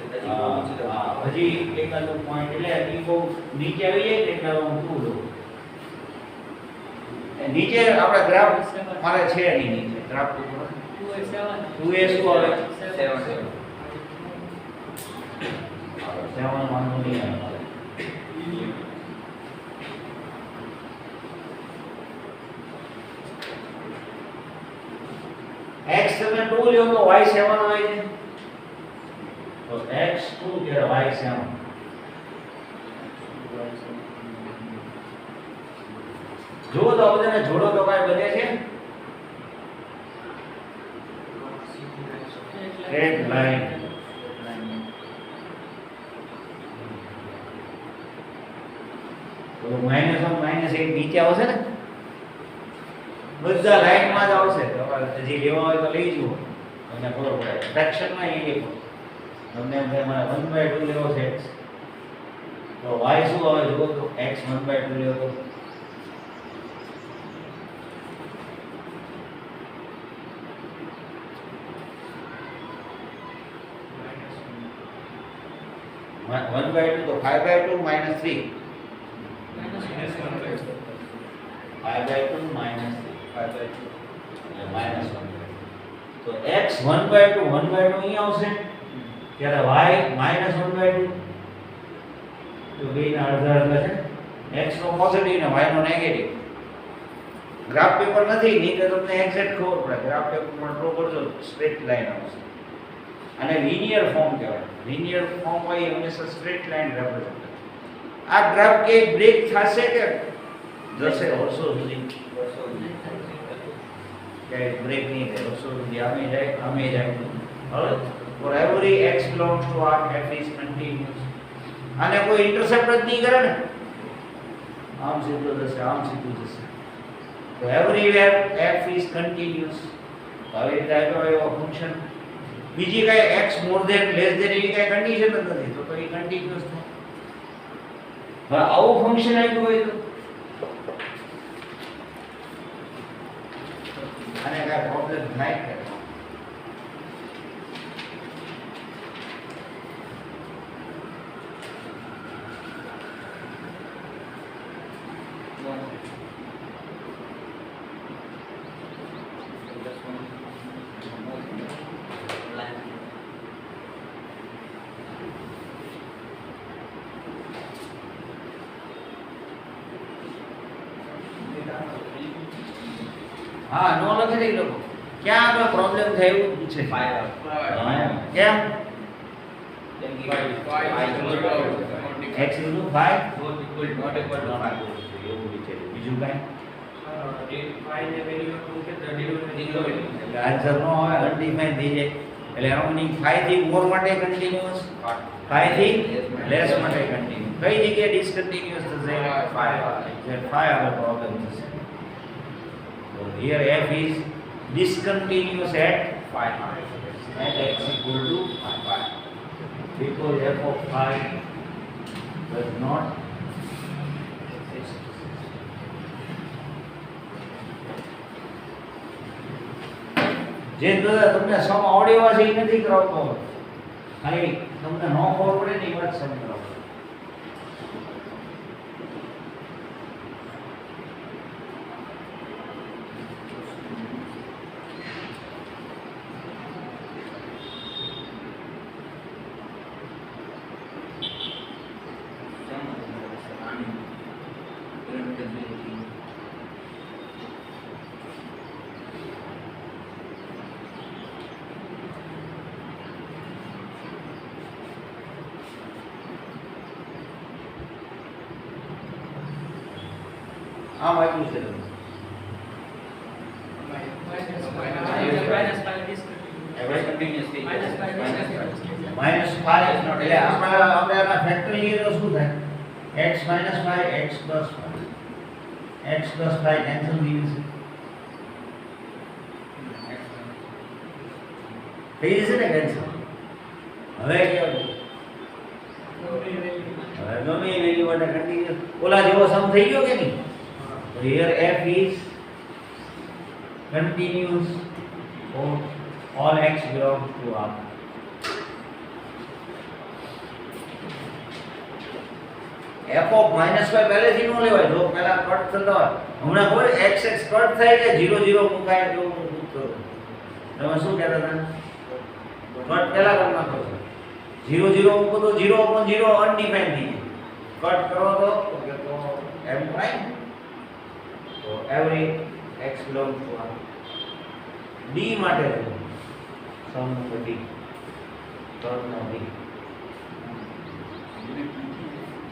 એટલે -8 હજી એકાદો પોઈન્ટ એટલે હજી બહુ નીચે આવી જાય ને એટલે હું શું લઉં. નીચે આપણે ગ્રાફ મારે છે નહીં નીચે ગ્રાફ ઉપર 2 એ શું આવે 7 7 વાંધો નહીં આવે મારે. x તમે 2 લ્યો તો y 7 આવે છે. તો x2 ત્યારે y7. જો તો બધાને જોડો તો કાઈ બને છે? Straight line. તો -1 -8 નીચે આવશે ને. બધા લાઈનમાં જ આવશે. તમારે હજી લેવા હોય તો લઈ જુઓ. તમને ખબર પડે. ફ્રેક્શનમાં એ લેવો. તમને એમ થાય મારે 1/2 લેવો છે તો y શું આવે જુઓ તો x 1/2 લેવો તો 1/2 તો 5/2 -3 5/2 -3 તો x 1/2 અહીં આવશે ત્યારે y -1/2 તો બેના અડધા અડધા છે. x નો પોઝિટિવ ને y નો નેગેટિવ. ગ્રાફ પેપર નથી નહીં તો તમને એક્ઝેક્ટ ખબર પડે. ગ્રાફ પેપરમાં ડ્રો કરજો સ્ટ્રેટ લાઈન આવશે. અને લિનિયર ફોર્મ કહેવાય. લિનિયર ફોર્મ હોય એ હંમેશા સ્ટ્રેટ લાઈન રેપ્રેઝન્ટ કરે. આ ગ્રાફ કે બ્રેક થશે કે જશે વર્ષો સુધી કે બ્રેક નહીં થાય. વર્ષો સુધી આમે જાય આમે જાય. હવે for every x belongs to R f is continuous. આને કોઈ ઇન્ટરસેપ્ટ જ નહીં કરે ને. આમ સીધું જશે આમ સીધું જશે. તો everywhere f is continuous. હવે રીતે આવ્યો એવો ફંક્શન બીજી કઈ x more than less than એવી કઈ કન્ડિશન જ નથી તો એ કન્ટિન્યુઅસ થાય. હવે આવું ફંક્શન આવ્યું હોય તો પ્રોબ્લેમ થાય કે હા નો લખી દઈ લોકો ક્યાં આગળ પ્રોબ્લેમ થાય એવું પૂછે છે. કેમ x into 5 એવું વિચાર્યું બીજું કાંઈ એટલે આન્સર નો આવે અનડિફાઇન થઈ જાય એટલે એનો મીનિંગ 5 થી મોર માટે કન્ટિન્યુઅસ 5 થી લેસ માટે કન્ટિન્યુઅસ કઈ જગ્યાએ ડિસકન્ટિન્યુઅસ થશે 5 આગળ પ્રોબ્લેમ થશે. So here f is discontinuous at 5 at x equal to 5 because f of 5 does not exist. જે તમને સમ આવડ્યો છે એ નથી કરાવતો ખાલી તમને ન ખબર પડે ને એ વાત સમજાવો. આમ આપ્યું છે તમને. -5 એટલે આપણે આના ફેક્ટર લઈએ તો શું થાય x - 5 x + 5 x + 5 કેન્સલ થઈ જશે થઈ જશે ને કેન્સલ. હવે કેવું હવે ગમે એ વેલ્યુ માટે કન્ટિન્યુઅસ ઓલા જેવો સમ થઈ ગયો કે નહીં. So here f is continuous for all x belongs to R. f of -5 પહેલેથી નો લેવાય જો પહેલા કટ થતો હોય હમણાં કોઈ x x કટ થાય કે 0 0 મુકાય તો તમે શું કહેતા હતા કટ પહેલા કરી નાખો 0 0 મૂકો તો 0/0 અનડિફાઇન થઈ જાય કટ કરો તો m પ્રાઇમ તો every x belongs to R. d માટે તો સમ નંબર d ટર્મ નો d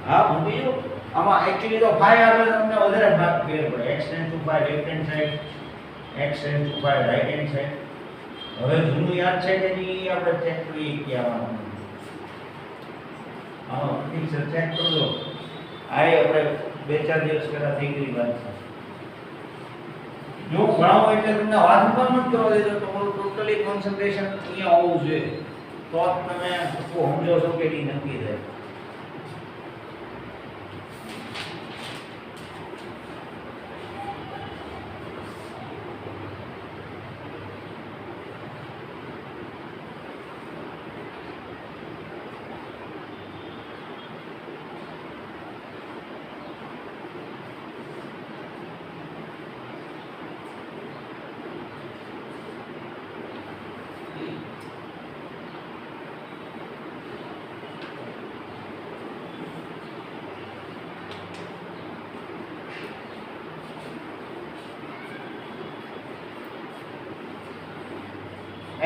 હા મૂકી જો આમાં એક્ચ્યુઅલી તો 5 આવે તમને વધારે ભાગ ફેર પડે x → 5 left hand side x → 5 right hand side. હવે જૂનું યાદ છે કે નહીં આપણે ચેક કરીએ કે આવવાનું હા ઠીક છે ચેક કરજો આ આપણે 2-4 દિવસ પહેલા થઈ ગઈ વાત છે. જો ભણાવો એટલે તમને વાત પણ મત કરવા દેજો તમારું ટોટલી કોન્સન્ટ્રેશન અહીંયા હોવું જોઈએ તો તમે સમજો છો કે નહીં નક્કી થાય.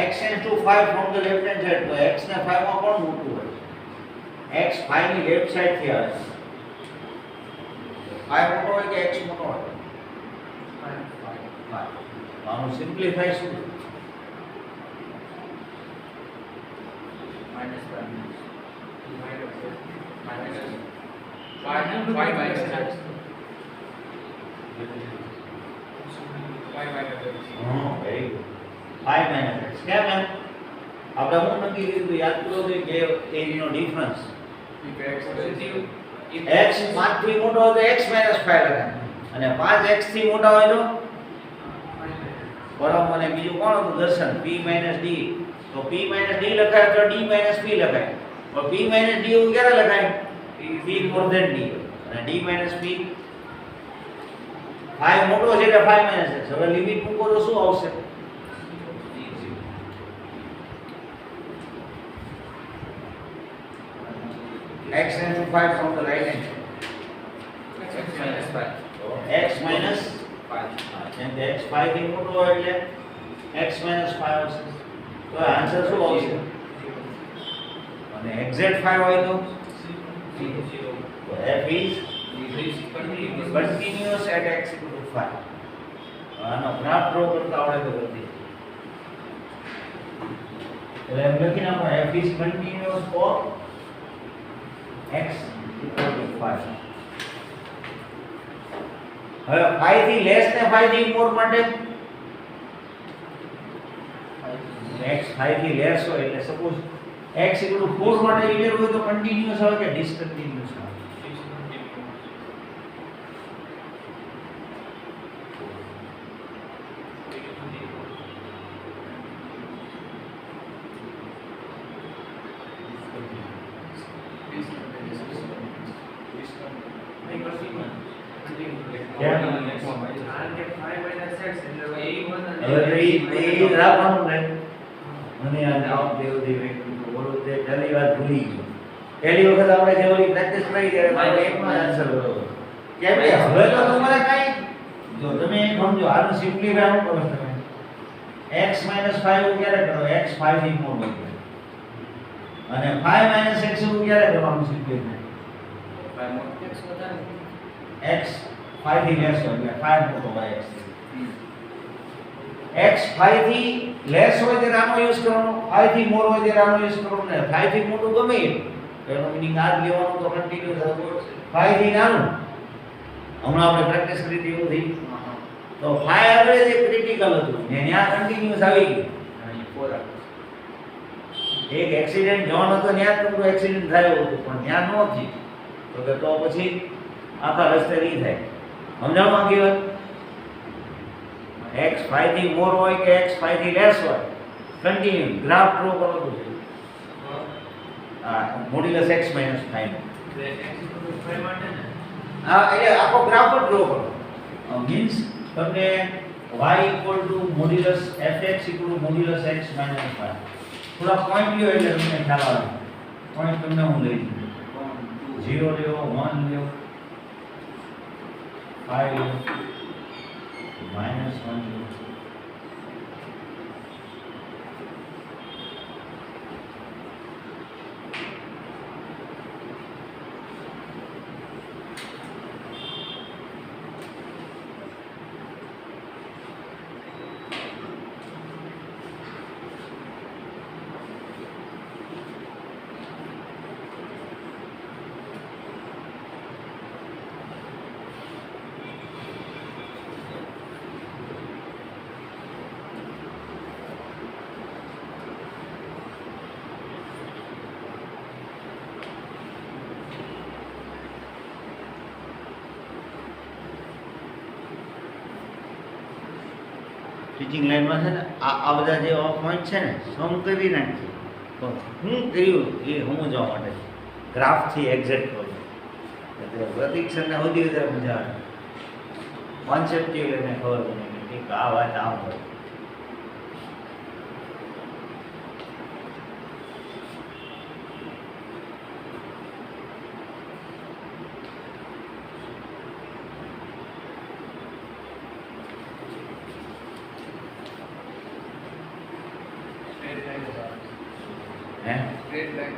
x → 5 from the left hand side તો x ને 5 માં કોણ મોટું હોય x 5 ની લેફ્ટ સાઈડ થી આવે 5 મોટો હોય કે x મોટો હોય 5 આનું સિમ્પ્લિફાય શું વેરી ગુડ 5 - x કેમ એમ આપણે હું નક્કી કીધું યાદ કરો તો કે એનો ડિફરન્સ x 5 થી મોટો હોય તો x - 5 લખાય અને 5 x થી મોટા હોય તો પરમ અને બીજું કોણ હતું? દર્શન. p - d. તો p - d લખાય તો d - p લખાય. પણ p - d એવું ક્યારે લખાય? p more than d. અને d - p 5 મોટો છે એટલે 5 - x. હવે લિમિટ મૂકો તો શું આવશે? x into 5 from the right hand. X minus 5. x minus 5. જેમ કે x 5 થી મોટો હોય એટલે x minus 5 આવશે. તો આન્સર શું આવશે? અને એક્ઝેક્ટ 5 હોય તો f is continuous at x equal to 5. આનો ગ્રાફ ડ્રો કરતા આવડે તો જલ્દી. એટલે એમ લખી નાખો f is continuous for x equal to 5. હવે 5 થી લેસ ને 5 થી મોર માટે x 5 થી લેસ હોય એટલે સપોઝ x equal to 4 માટે ઈટર હોય તો કન્ટીન્યુઅસ આવે કે ડિસકન્ટીન્યુઅસ આવે? એ રાખવાનું ને મને આ નામ દેવદેવ એકલું બોલો તે પહેલી વાર ભૂલી ગયો. પહેલી વખત આપણે જે ઓલી પ્રેક્ટિસ કરી ત્યારે મારો એકમાં આન્સર બરોબર. કેમ કે હવે તો તમારે કાઈ જો તમે સમજો આનું સિમ્પ્લિફાય કરો તમે x - 5 ક્યારે કરો? x 5 થી મોટો હોય અને 5 - x ક્યારે કરવાનું સિમ્પ્લિફાય? x 5 થી લેસ હોય એટલે 5 મોટો હોય x થી. x 5 થી લેસ હોય ત્યારે આનો યુઝ કરવાનો, 5 થી મોર હોય ત્યારે આનો યુઝ કરવાનો ને 5 થી મોટું ગમે એનો મીનિંગ આ જ લેવાનું તો કન્ટિન્યુ થતું. 5 થી નાનું હમણાં આપણે પ્રેક્ટિસ કરી હતી એવું થઈ તો 5 આગળ જે ક્રિટિકલ હતું ને ત્યાં કન્ટિન્યુઅસ આવી ગયું. એક એક્સિડન્ટ જોન હતો ત્યાં તો એક્સિડન્ટ થયો હતો પણ ત્યાં ન થયું તો પછી આખા રસ્તે નહીં થાય. સમજાણું આ કહેવત? x 5 થી મોર હોય કે x 5 થી લેસ હોય કન્ટિન્યુ ગ્રાફ ડ્રો કરવાનું છે. મોડ્યુલસ x - 5 હા એટલે આખો ગ્રાફ જ ડ્રો કરો. મીન્સ તમને y modulus fx modulus x - 5 થોડા પોઈન્ટ લ્યો એટલે તમને ખ્યાલ આવે. પોઈન્ટ તમને હું લઈ લઉં 0 લ્યો 1 લ્યો 5 લ્યો -1 લ્યો. ટીચિંગ લાઈનમાં છે ને આ બધા જે પોઈન્ટ છે ને સમ કરી નાખીએ તો હું કર્યું એ સમજવા માટે ગ્રાફથી એક્ઝેક્ટ કરું એટલે પ્રતિક્ષણને સૌથી વધારે મજા આવે. કોન્સેપ્ટિવ એને ખબર પડે કે આ વાત આમ હોય. હે સ્ટ્રેટ લાઈન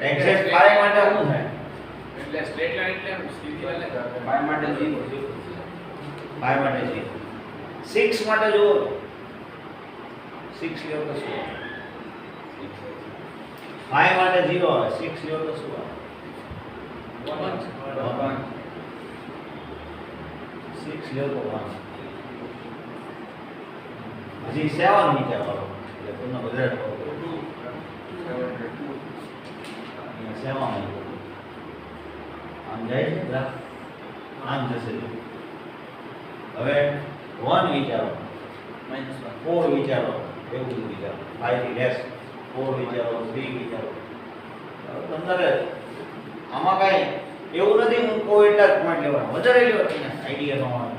એક્ઝેક્ટ 5 માટે શું થાય? એટલે સ્ટ્રેટ લાઈન એટલે સીધી વાલે 5 માટે 0 5 માટે 0 6 માટે જુઓ 6 લ્યો તો શું આવે? 5 માટે 0 આવે 6 લ્યો તો શું આવે? 1 6 લ્યો તો 1 હજી 7 નીચે વાળો એટલે તમને વધારે ખબર પડે. 7 આમ જાય છે ગ્રાફ આમ જશે હવે 1 વિચારો -1. 4 વિચારો એવું બધું વિચારો 5 થી લેસ 4 વિચારો 3 વિચારો તમારે આમાં કાંઈ એવું નથી હું કોઈ એટલા જ પોઈન્ટ લેવાના વધારે લેવા તમને આઈડિયા ન આવે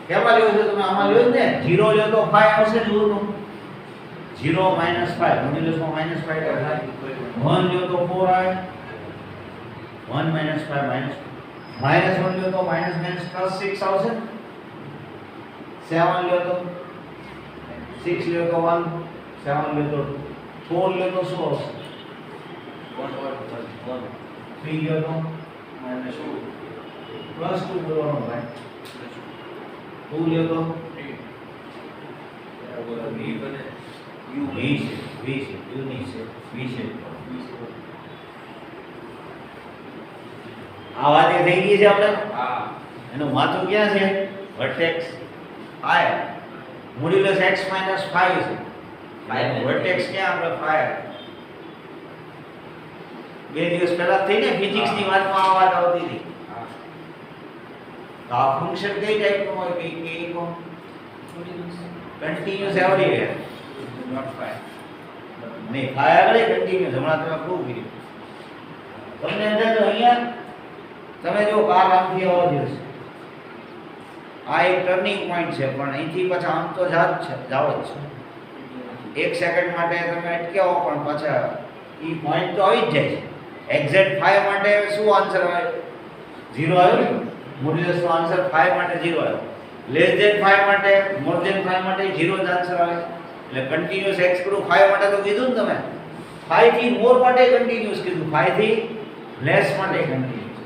કેમાં લ્યો છો તમે આમાં લ્યો ને 0 લ્યો તો 5 આવશે ને જુઓ તો 0 - 5 ગુણ્યા -5 થાય 1 લ્યો તો 4 આવે 1 - 5 -1 લ્યો તો -6 આવશે 7 લ્યો તો 6 લ્યો તો 1 7 લ્યો તો 4 લ્યો તો શું આવશે 3 લ્યો તો -2 બોલવાનો ભાઈ 2 લ્યો તો V છે U ની છે V છે આ વાત એ થઈ ગઈ છે આપણે હા. એનું માથું ક્યાં છે વર્ટેક્સ I મોડ્યુલસ x - 5 છે વર્ટેક્સ ક્યાં આપણે 5 બે દિવસ પહેલા થઈ ને ફિઝિક્સ ની વાતમાં આ વાત આવતી હતી તો આ ફંક્શન કઈ ટાઈપનું હોય કે કો કન્ટિન્યુઅસ એવરીવેર Not 5. નહીં 5 આગળ કન્ટિન્યુઅસ હમણાં તમે પ્રૂવ કર્યું તમને અંદર તો અહીંયા તમે જો કાર આમથી આવવા જશે આ એક ટર્નિંગ પોઈન્ટ છે પણ અહીંથી પાછા આમ તો જાવ જ છે 1 સેકન્ડ માટે તમે અટક્યાઓ પણ પાછા ઈ પોઈન્ટ તો આવી જ જાય છે એક્ઝેક્ટ 5 માટે શું આન્સર આવે 0 આવ્યો મોડ્યુલસ નો આન્સર 5 માટે 0 આવ્યો લેસ ધેન 5 માટે મોર ધેન 5 માટે 0 જ આન્સર આવે એટલે કન્ટિન્યુઅસ x કરું 5 માટે તો કીધું ને તમે 5 થી મોર માટે કન્ટિન્યુઅસ કીધું 5 થી લેસ માટે કન્ટિન્યુઅસ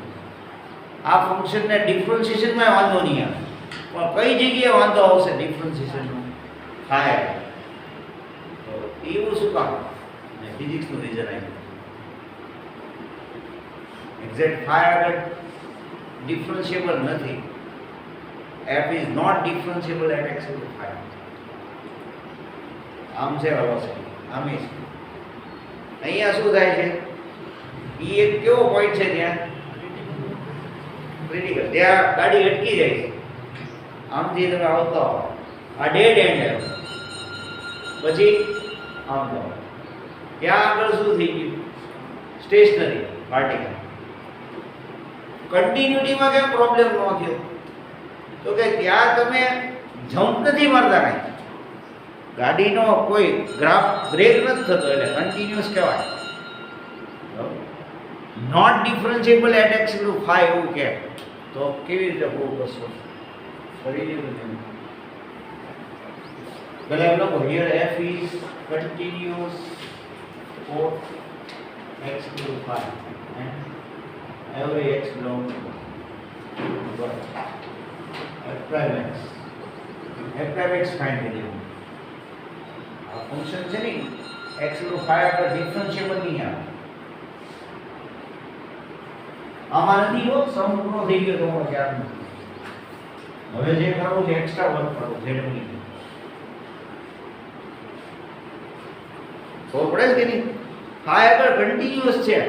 આ ફંક્શનને ડિફરન્શિએશનમાં વાંધો નહીં આવે પણ કઈ જગ્યાએ વાંધો આવશે ડિફરન્શિએશનમાં થાય તો એવું શું કામ ને ફિઝિક્સનું રીઝન આવ્યું એક્ઝેક્ટ 5 આગળ ડિફરન્શિએબલ નથી f is not differentiable at x equal to 5 આમ છે વેલોસિટી આમ છે અહીંયા શું થાય છે ઈ એક કેવો પોઈન્ટ છે ત્યાં ક્રિટિકલ ત્યાં ગાડી અટકી જાય છે આમથી તમે આવતા હો આ ડેડ એન્ડ આવ્યો પછી આમ જાઓ ત્યાં આગળ શું થઈ ગયું સ્ટેશનરી પાર્ટિકલ કન્ટિન્યુટીમાં કેમ પ્રોબ્લેમ ન થયો તો કે ત્યાં તમે જમ્પ નથી મારતા કાંઈ ગાડીનો કોઈ ગ્રાફ બ્રેક નથી થતો એટલે કન્ટિન્યુઅસ કહેવાય નોટ ડિફરન્શિએબલ એટ x * 5 એવું કે તો કેવી રીતે પ્રૂવ કરશો કરી દીધું પહેલા એમ લખો here f is continuous for x * 5 and every x belongs to f prime x find કરીએ આ ફંક્શન છે ને x * 5 આગળ ડિફરન્શિએબલ નહીં આવે આમાં નથી હો સમ પૂરો થઈ ગયો તો યાદ નથી હવે જે કરવું છે એક્સ્ટ્રા વર્ક કરવું છે એટલે તો પડે કે નહીં 5 આગળ કન્ટિન્યુઅસ છે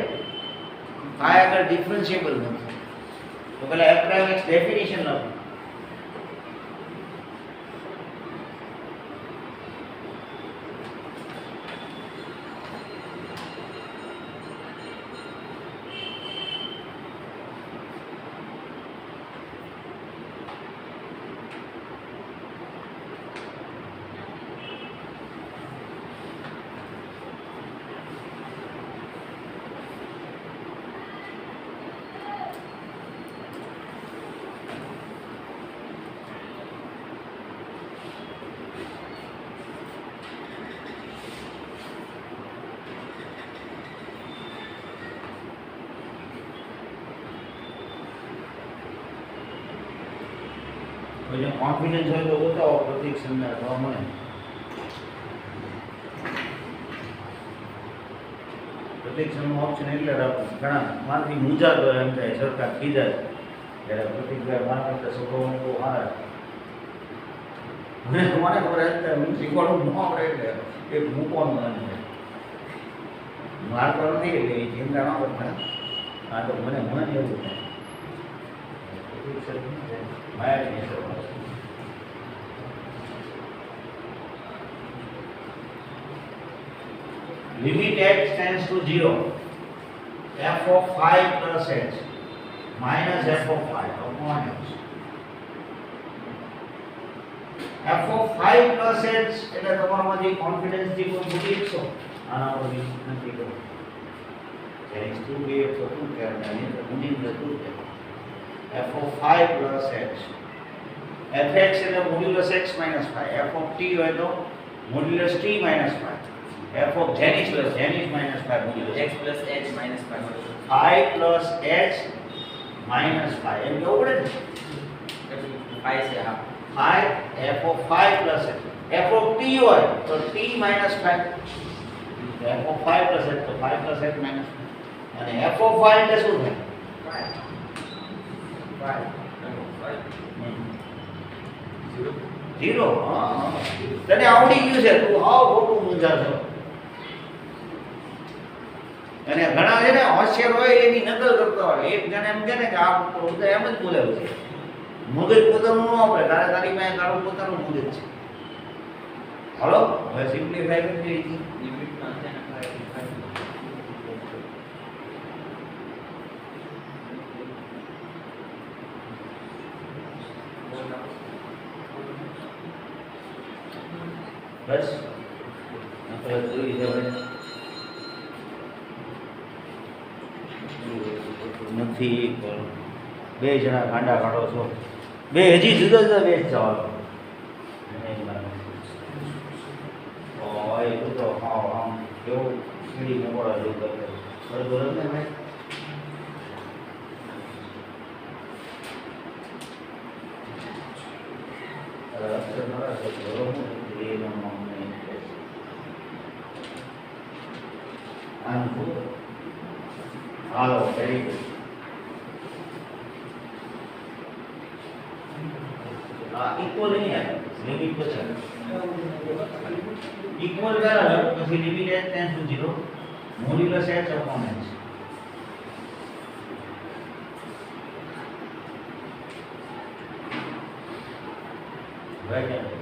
5 આગળ ડિફરન્શિએબલ નથી તો પહેલા f prime x ડેફિનેશન લખો જો કોન્ફિડન્સ હોય તો બતાવો પ્રતીક સંજ્ઞા જોવા મળે પ્રતીક સંજ્ઞા ઓપ્શન એટલે રાખો ઘણા મારથી મૂંઝાતો એમ થાય સરકાર ખીજાય જ્યારે પ્રતિકભાઈ મારા કરતા છોકરાઓને બહુ સારા મને ખબર હતી હું શીખવાનું ન આવડે એટલે એક મૂકવાનું મને માર પર નથી એટલે એ ચિંતા ન કરતા આ તો મને મન એવું થાય માયાની અસર limit x tends to 0 f of 5 plus h minus f of 5 upon h f of 5 plus h એટલે તમારામાં જે કોન્ફિડન્સ થી કોઈ મૂકી છો આના પર નથી કરો જ્યારે x2 બે તો શું કહેવાય તો મુનિમ જતું છે f of 5 plus h fx એટલે modulus x minus 5 f of t હોય તો modulus t minus 5 f of Janish plus Janish minus 5 modulus x plus h minus 5. 5 plus h minus 5 એમ કેવું પડે ને 5 છે હા 5 f of 5 plus h f of t હોય તો t minus 5 f of 5 plus h તો 5 plus h minus 5 અને f of 5 એટલે શું થાય 0 હા તને આવડી ગયું છે તું આવ ખોટું મૂંઝાશો અને ઘણા છે ને હોશિયાર હોય એની નકલ કરતા હોય એક જણ એમ કહે ને કે આ પોતે એમ જ બોલેલું છે મગજ પોતાનું ન આપણે તારી પાસે તારું પોતાનું મગજ છે હાલો હવે સિમ્પ્લિફાઈ કરી દઈએ લિમિટ માં છે ને બસ આપણે જોઈ જવાય નથી પણ બે જણા ગાંડા કાઢો છો બે હજી જુદા જુદા બે જવાબ એ તો હા આમ કેવું સીડી મોકળા જેવું કરે બરોબર ને ભાઈ હાલો વેરી ગુડ ઇક્વલ નહીં આવે લિમિટ પછી ઇક્વલ કરે પછી limit h tend to 0 modulus h upon h right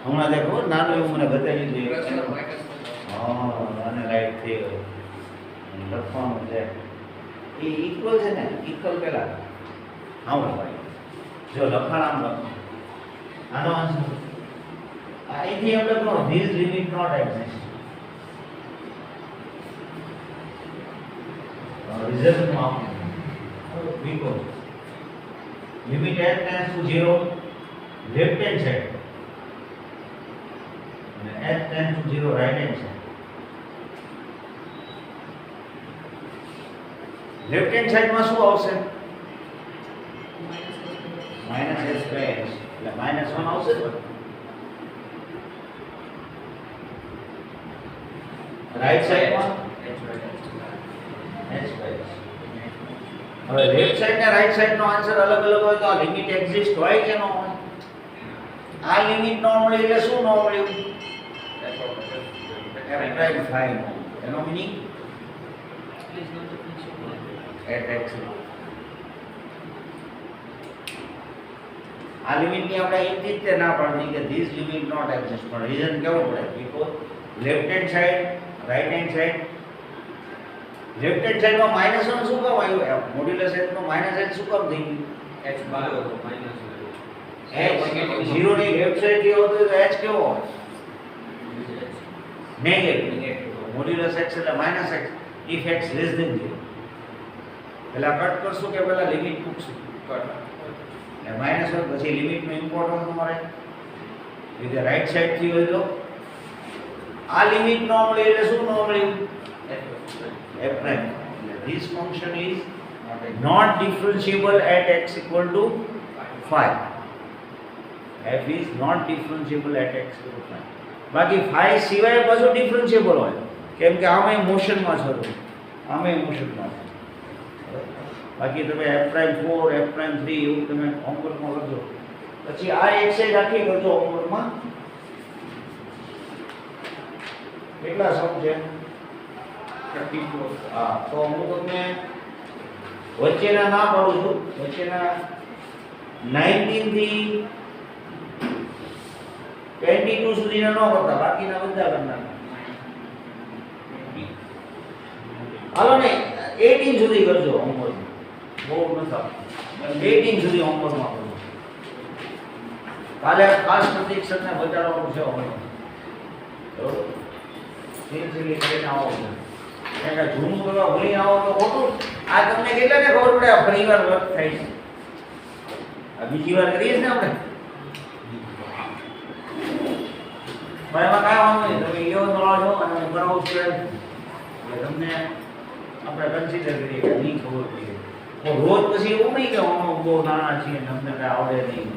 હમણાં દેખો નાનું એવું મને બતાવી દીધું હા અને રાઈટ થઈ ગયું લખવાનું છે એ ઇક્વલ છે ને ઇક્વલ પેલા હા ભાઈ જો લખાણ આમ લખો આનો આન્સર અહીંથી એમ લખો ધીસ લિમિટ નોટ એક્ઝિસ્ટ રિઝલ્ટમાં because limit h tends to 0 left hand side and h tends to 0 right hand side left hand side માં શું આવશે minus h square એટલે minus 1 આવશે રાઈટ સાઈડ માં h square હવે લેફ્ટ સાઈડ ને right side નો આન્સર અલગ અલગ હોય તો આ લિમિટ એક્ઝિસ્ટ હોય કે ન હોય આ લિમિટ ન મળી એટલે શું ન મળ્યું રાઈટ ફાઈન એનો મીનિંગ એટ x આ લિમિટ ની આપણે એક રીતે ના પાડવી કે ધીસ લિમિટ નોટ એક્ઝિસ્ટ પણ રીઝન કેવો પડે because left hand side right hand side left hand સાઈડમાં માઈનસ 1 શું કામ આવ્યું મોડ્યુલસ h નો માઈનસ h શું કામ થઈ ગયું h બારો માઈનસ h 0 ની લેફ્ટ સાઈડ થી હોતો તો h કેવો હોય નેગેટિવ મોડ્યુલસ x એટલે minus x if x less than 0 પહેલા કટ કરશું કે પહેલા લિમિટ મૂકશું કટ એટલે માઈનસ 1 પછી લિમિટ નો ઇમ્પોર્ટન્સ મળે એટલે રાઈટ સાઈડ થી હોય તો આ લિમિટ નો મળી એટલે શું નો મળ્યું f prime. This function is not differentiable at x equal to 5. f is not differentiable at x equal to 5. બાકી phi સિવાય પાછું ડિફરન્શિયેબલ હોય, કેમ કે આમે મોશનમાં છે, તો આમે મોશનમાં છે. બાકી તમે f'4 f'3 એવું તમે હોમવર્કમાં કરજો. પછી આ એક્સરસાઇઝ આખી કરજો હોમવર્કમાં. કેટલા સમ છે? 34. હા, તો હું તમને વચ્ચેના ના પાડું છું, વચ્ચેના 19 થી 22 સુધીના ન કરતા, બાકીના બધા કરતા. હાલો ને 18 સુધી કરજો હોમવર્ક, બહુ નતા 18 સુધી હોમવર્કમાં કરજો. કાલે ખાસ પ્રતીક સરને બતાડવાનું છે હોમવર્ક, બરોબર? સિન્સિયરલી કરીને આવો છો. કારણ કે જૂનું કરવા ભૂલી આવો તો ખોટું. આ તમને કેટલાને ખબર પડે આ ફરી વાર વર્ક થાય છે? આ બીજી વાર કરીએ ને આપણે. પણ એમાં કાંઈ વાંધો નહીં, તમે ઈઓ નોળા છો અને હું કરાવું છું એટલે તમને આપણે કન્સિડર કરીએ કે નહીં ખબર પડી. તો રોજ પછી એવું નહીં કે અમે બહુ નાના છીએ ને અમને કાંઈ આવડે નહીં.